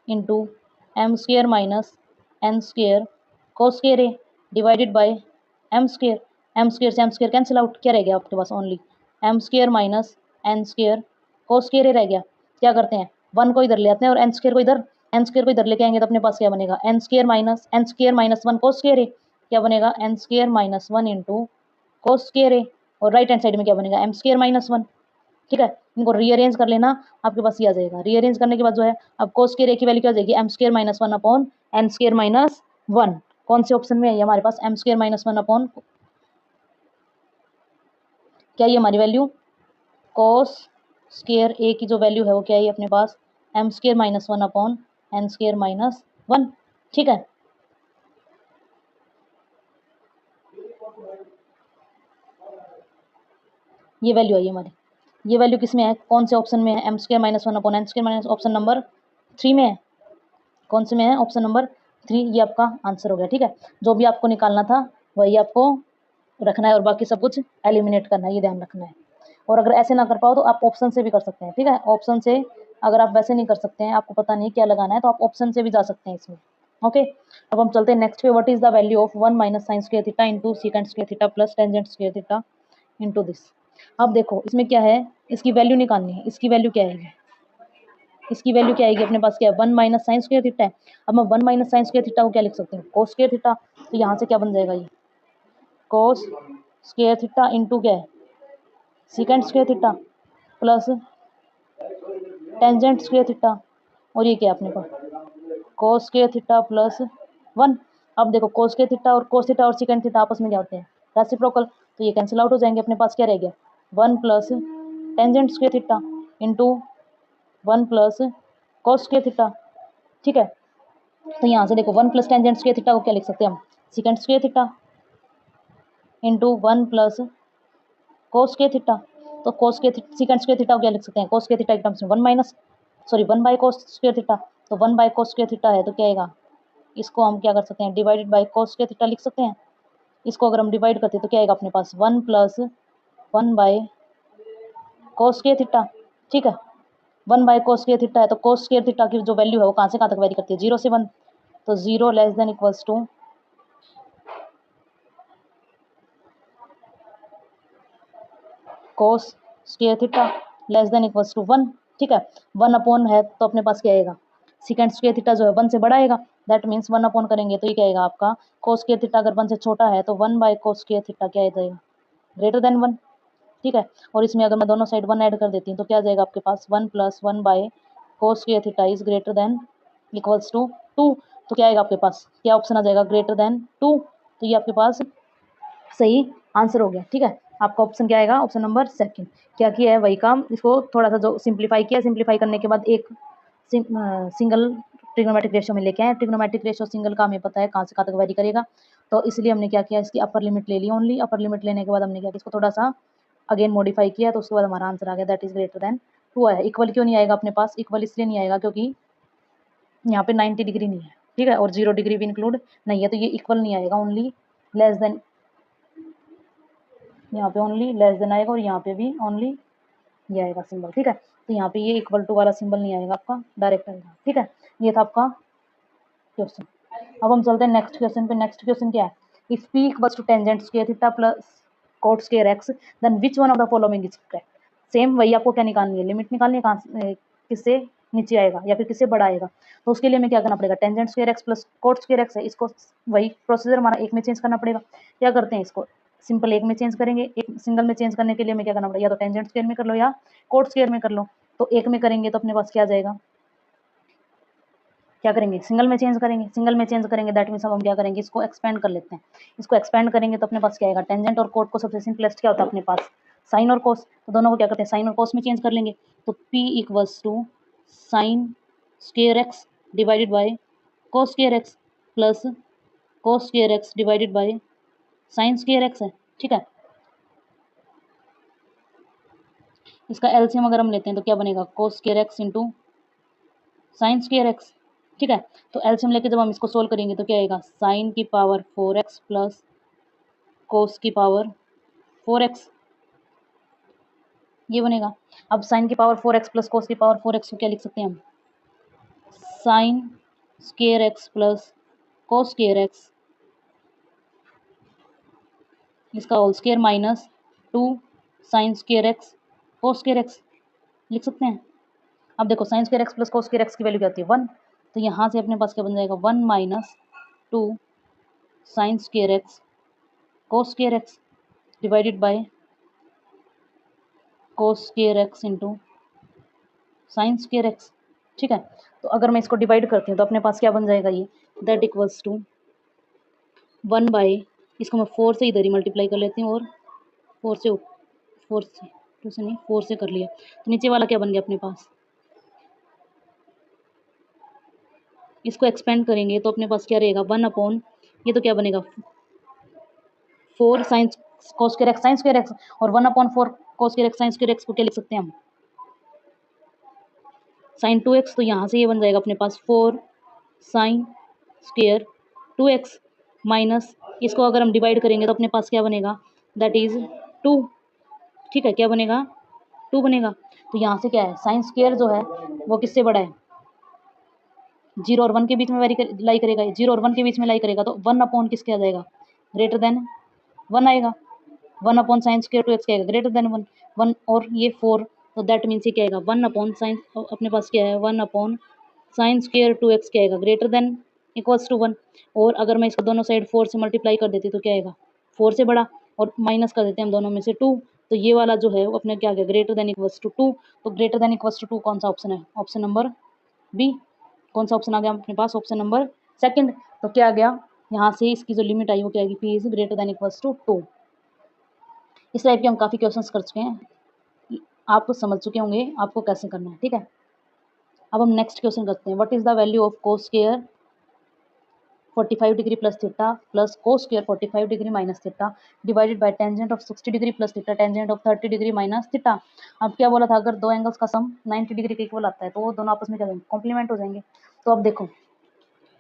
into M square minus N square cos square A divided by M square. M square से एम स्क्वायर कैंसिल आउट, क्या रह गया आपके पास, only M square minus N square cos square A रह गया। क्या करते हैं, 1 को इधर ले आते हैं और एन स्क्वायर को इधर, एन स्क्वायर को इधर लेके आएंगे तो अपने पास क्या बनेगा, N square minus 1 cos square A, क्या बनेगा N square minus 1 into cos square A, और राइट हैंड साइड में क्या बनेगा एम स्क्वायर माइनस 1। ठीक है, इनको रीअरेंज कर लेना, आपके पास ये आ जाएगा। रीअरेंज करने के बाद जो है अब कोस स्क्वायर ए की वैल्यू क्या हो जाएगी, M square minus 1 upon N square minus 1। कौन से ऑप्शन में है ये हमारे पास, एम स्क्वायर माइनस 1 अपॉन, क्या ये हमारी वैल्यू कोस स्क्वायर ए की जो वैल्यू है वो क्या है अपने पास, M square minus 1 upon N square minus 1। ठीक है, ये वैल्यू आई हमारी। ये वैल्यू किस में है, कौन से ऑप्शन में है, M square minus 1 upon N square minus, option number 3 में है। कौन से में है, ऑप्शन नंबर 3, ये आपका आंसर हो गया। ठीक है, जो भी आपको निकालना था वही आपको रखना है और बाकी सब कुछ एलिमिनेट करना है, ये ध्यान रखना है। और अगर ऐसे ना कर पाओ तो आप ऑप्शन से भी कर सकते हैं। ठीक है, ऑप्शन से अगर आप वैसे नहीं कर सकते हैं, आपको पता नहीं क्या लगाना है, तो आप ऑप्शन से भी जा सकते हैं इसमें। ओके, अब हम चलते हैं नेक्स्ट पे, what is the value of 1 minus sine square theta into secant square theta plus tangent square theta into this. अब देखो इसमें क्या है, इसकी वैल्यू निकालनी है। इसकी वैल्यू क्या आएगी, इसकी वैल्यू क्या आएगी अपने पास, क्या है 1 माइनस साइन स्क्वायर थीटा है। अब मैं 1 माइनस साइन स्क्वायर थीटा को क्या लिख सकती हूँ, कोस स्क्वायर थीटा। तो यहाँ से क्या बन जाएगा, ये कोस स्क्वायर थीटा इंटू क्या है secant square theta plus tangent square theta, और ये क्या है अपने पास कोस स्क्वायर थीटा प्लस 1। अब देखो कोस स्क्वायर थीटा और कोस थीटा और सीकेंट थीटा आपस में क्या होते हैं, रेसिप्रोकल, तो ये कैंसिल आउट हो जाएंगे। अपने पास क्या रह गया 1 plus tangent square theta into 1 plus cos square theta. ठीक है, तो यहाँ से देखो 1 प्लस टेंजेंट स्क्वायर थीटा को क्या लिख सकते हैं हम, secant square theta into 1 plus cos square theta. तो cos square secant square theta को क्या लिख सकते हैं, कोस स्क्वायर थीटा के टर्म्स में 1 बाय कोस स्क्वायर थीटा। तो 1 बाय कोस स्क्वायर थीटा है तो क्या आएगा, इसको हम क्या कर सकते हैं, divided by cos square theta लिख सकते हैं। इसको अगर हम डिवाइड करते हैं तो क्या आएगा अपने पास 1 plus 1 by cos square theta. ठीक है, 1 बाय कोस स्क्वायर थीटा है तो कोस स्क्वायर थीटा की जो वैल्यू है वो कहाँ से कहाँ तक वेरी करती है, 0 से 1। तो 0 less than equals to cos square theta less than equals to 1। ठीक है, 1 अपॉन है तो अपने पास क्या आएगा, सीकेंट स्क्वायर थीटा जो है 1 से बड़ा आएगा, दैट मीन्स 1 अपॉन करेंगे तो ये क्या आएगा आपका कोस स्क्वायर थीटा अगर 1 से छोटा है तो 1 बाय कोस स्क्वायर थीटा क्या आ जाएगा, ग्रेटर देन 1। ठीक है, और इसमें अगर मैं दोनों साइड 1 ऐड कर देती हूँ तो क्या आ जाएगा आपके पास 1 plus 1 by cos square theta is greater than equals to 2। तो क्या आएगा आपके पास, क्या ऑप्शन आ जाएगा, ग्रेटर देन 2। तो ये आपके पास सही आंसर हो गया। ठीक है, आपका ऑप्शन क्या आएगा, ऑप्शन नंबर 2। क्या किया है वही काम, इसको थोड़ा सा जो सिंप्लीफाई किया, सिंप्लीफाई करने के बाद एक सिंगल ट्रिग्नोमेट्रिक रेशियो में लेके आए। ट्रिग्नोमेट्रिक रेशियो सिंगल का हमें पता है कहाँ से कहाँ तक वेरी करेगा, तो इसलिए हमने क्या किया, इसकी अपर लिमिट ले ली ओनली। अपर लिमिट लेने के बाद हमने क्या किया, इसको थोड़ा सा अगेन मॉडिफाई किया, तो उसके बाद हमारा आंसर आ गया दैट इज ग्रेटर देन 2 आया। इक्वल क्यों नहीं आएगा अपने पास, इक्वल इसलिए नहीं आएगा क्योंकि यहाँ पे 90 डिग्री नहीं है। ठीक है, और 0 डिग्री भी इंक्लूड नहीं है, तो ये इक्वल नहीं आएगा, ओनली लेस देन, यहाँ पे ओनली लेस देन आएगा और यहाँ पे भी ओनली ये आएगा सिंबल। ठीक है, तो यहाँ पे ये इक्वल टू वाला सिंबल नहीं आएगा आपका, डायरेक्ट आएगा। ठीक है, ये था आपका क्वेश्चन। अब हम चलते हैं नेक्स्ट क्वेश्चन पे। नेक्स्ट क्वेश्चन क्या है, if p equals to tangent square theta plus cot square x then which one of the following is correct. Same वही आपको क्या निकालनी है, लिमिट निकालनी है, कहाँ किससे नीचे आएगा या फिर किससे बड़ा आएगा। तो उसके लिए हमें क्या करना पड़ेगा, tangent square x plus cot square x है, इसको वही प्रोसीजर हमारा एक में चेंज करना पड़ेगा। क्या करते हैं, इसको सिंपल एक में चेंज करेंगे। एक सिंगल में चेंज करने के लिए हमें क्या करना पड़ेगा, या तो टेंजेंट स्क्वायर में कर लो या कोट स्क्वायर में कर लो। तो एक में करेंगे तो अपने पास क्या आ जाएगा, क्या करेंगे, सिंगल में चेंज करेंगे। सिंगल में चेंज करेंगे दैट मीन्स हम क्या करेंगे, इसको एक्सपेंड कर लेते हैं। इसको एक्सपेंड करेंगे तो अपने पास क्या आएगा, टेंजेंट और कोट को सबसे सिंपलेस्ट क्या होता है अपने पास साइन और कोस, तो दोनों को क्या करते हैं, साइन और कोस में चेंज कर लेंगे। तो P equals to sine square x divided by cos square x plus cos square x divided by sine square x है, ठीक है। इसका एलसीएम अगर हम लेते हैं तो क्या बनेगा, कोस square x into sine square x, ठीक है। तो एलसीएम लेके जब हम इसको सोल्व करेंगे तो क्या आएगा, साइन की पावर 4x प्लस कोस की पावर 4x, ये बनेगा। अब साइन की पावर 4x प्लस कोस की पावर 4x को क्या लिख सकते हैं हम, sine square x plus cos square X इसका whole square minus 2 sine square X cos square X लिख सकते हैं। अब देखो sine square x plus cos square X की वैल्यू क्या होती है, 1, तो यहाँ से अपने पास क्या बन जाएगा, 1 minus 2 sine square X cos square x divided by cos square x into sine square x, ठीक है। तो अगर मैं इसको डिवाइड करती हूँ तो अपने पास क्या बन जाएगा, ये दैट इक्वल्स टू 1 बाई, इसको मैं 4 से इधर ही मल्टीप्लाई कर लेती हूँ और 4 से 2 से नहीं 4 से कर लिया, तो नीचे वाला क्या बन गया अपने पास, इसको एक्सपेंड करेंगे तो अपने पास क्या रहेगा, 1 अपॉन, ये तो क्या बनेगा 4 sine cos square x sine square x, और 1 upon 4 cos square x sine square x को क्या लिख सकते हैं हम, साइन 2x, तो यहाँ से ये बन जाएगा अपने पास 4 साइन स्क्वायर 2x माइनस, इसको अगर हम डिवाइड करेंगे तो अपने पास क्या बनेगा, दैट इज 2, ठीक है, क्या बनेगा 2 बनेगा। तो यहाँ से क्या है, साइन स्क्वायर जो है वो किससे बड़ा है, 0 और 1 के बीच में लाई करेगा, 0 और 1 के बीच में लाई करेगा, तो 1 अपॉन किसके आ जाएगा, ग्रेटर देन 1 आएगा, 1 अपॉन साइन स्क्वायर 2x क्या आएगा, ग्रेटर देन 1, 1 और ये 4, तो दैट मीन्स ये क्या आएगा, 1 अपॉन साइन, अपने पास क्या है 1 अपॉन साइन स्क्वायर 2x क्या आएगा, ग्रेटर देन इक्वल्स टू 1, और अगर मैं इसको दोनों साइड 4 से मल्टीप्लाई कर देती तो क्या आएगा, 4 से बड़ा, और माइनस कर देते हैं हम दोनों में से 2, तो ये वाला जो है वो अपने क्या आ गया, ग्रेटर देन इक्वल्स टू 2, तो ग्रेटर देन इक्वल्स टू 2 कौन सा ऑप्शन है, ऑप्शन नंबर बी, कौन सा ऑप्शन आ गया अपने पास, ऑप्शन नंबर सेकंड। तो क्या आ गया, यहाँ से इसकी जो लिमिट आई वो क्या आएगी, P is greater than equals to 2। इस टाइप के हम काफ़ी क्वेश्चंस कर चुके हैं, आप समझ चुके होंगे आपको कैसे करना है, ठीक है। अब हम नेक्स्ट क्वेश्चन करते हैं, what is the value of cos square 45 degree plus theta plus cos square 45 degree minus theta divided bye tangent of 60 degree plus theta tangent of 30 degree minus theta. अब क्या बोला था, अगर दो एंगल्स का सम 90 डिग्री के इक्वल आता है तो वो दोनों आपस में क्या होंगे, कॉम्प्लीमेंट हो जाएंगे। तो अब देखो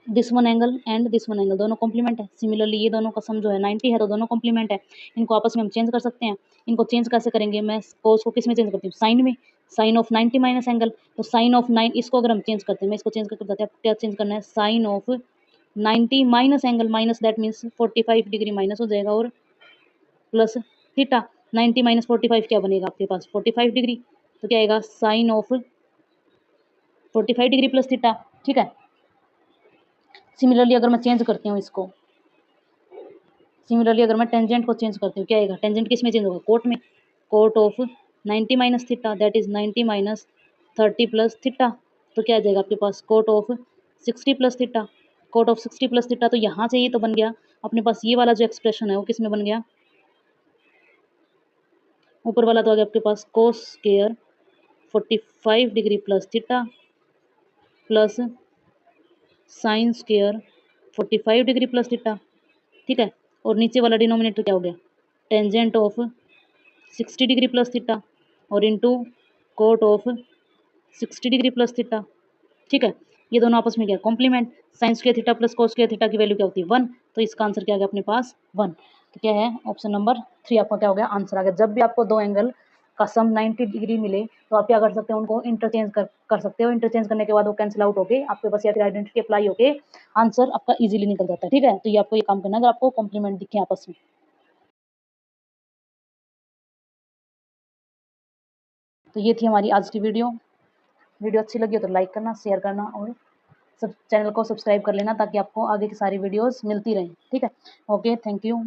this one angle and this one angle दोनों कॉम्प्लीमेंट है, सिमिलरली ये दोनों का सम जो है 90 है तो दोनों कॉम्प्लीमेंट है, इनको आपस में हम चेंज कर सकते हैं। इनको चेंज कैसे करेंगे, मैं कोस को किस में चेंज करती हूँ, साइन में, साइन ऑफ 90 माइनस एंगल, तो साइन ऑफ 9 इसको अगर हम चेंज करते हैं, मैं इसको चेंज करके बताते हैं क्या चेंज करना है, sine of 90 minus angle minus that means 45 degree minus हो जाएगा और प्लस थीटा, 90 माइनस 45 क्या बनेगा आपके पास 45 डिग्री, तो क्या आएगा sine of 45 degree plus theta, ठीक है। सिमिलरली अगर मैं चेंज करती हूँ इसको, सिमिलरली अगर मैं टेंजेंट को चेंज करती हूँ क्या आएगा, टेंजेंट किस में चेंज होगा, कोट में, cot of 90 minus theta that is 90 minus 30 plus theta, तो क्या आ जाएगा आपके पास cot of 60 plus theta, cot of 60 plus theta. तो यहाँ से ये तो बन गया अपने पास, ये वाला जो एक्सप्रेशन है वो किस में बन गया, ऊपर वाला तो आ गया आपके पास cos square 45 degree plus theta plus sine square 45 degree plus theta, ठीक है। और नीचे वाला डिनोमिनेटर क्या हो गया, tangent of 60 degree plus theta और into cot of 60 degree plus theta, ठीक है। ये दोनों आपस में क्या complement, sine square theta plus cos square theta की वैल्यू क्या होती है 1, तो इसका आंसर क्या आ गया अपने पास 1। तो क्या है ऑप्शन नंबर 3 आपका क्या हो गया आंसर आ गया। जब भी आपको दो एंगल का सम 90 डिग्री मिले तो आप क्या कर सकते हो, उनको इंटरचेंज कर सकते हो, इंटरचेंज करने के बाद वो कैंसिल आउट होके आपके पास या फिर आइडेंटिटी अप्लाई होके आंसर आपका इजीली निकल जाता है, ठीक है। तो ये आपको ये काम करना है अगर आपको कॉम्प्लीमेंट दिखे आपस में। तो ये थी हमारी आज की वीडियो, वीडियो अच्छी लगी हो तो लाइक करना, शेयर करना और सब चैनल को सब्सक्राइब कर लेना ताकि आपको आगे की सारी वीडियोस मिलती रहें, ठीक है। Okay, thank you.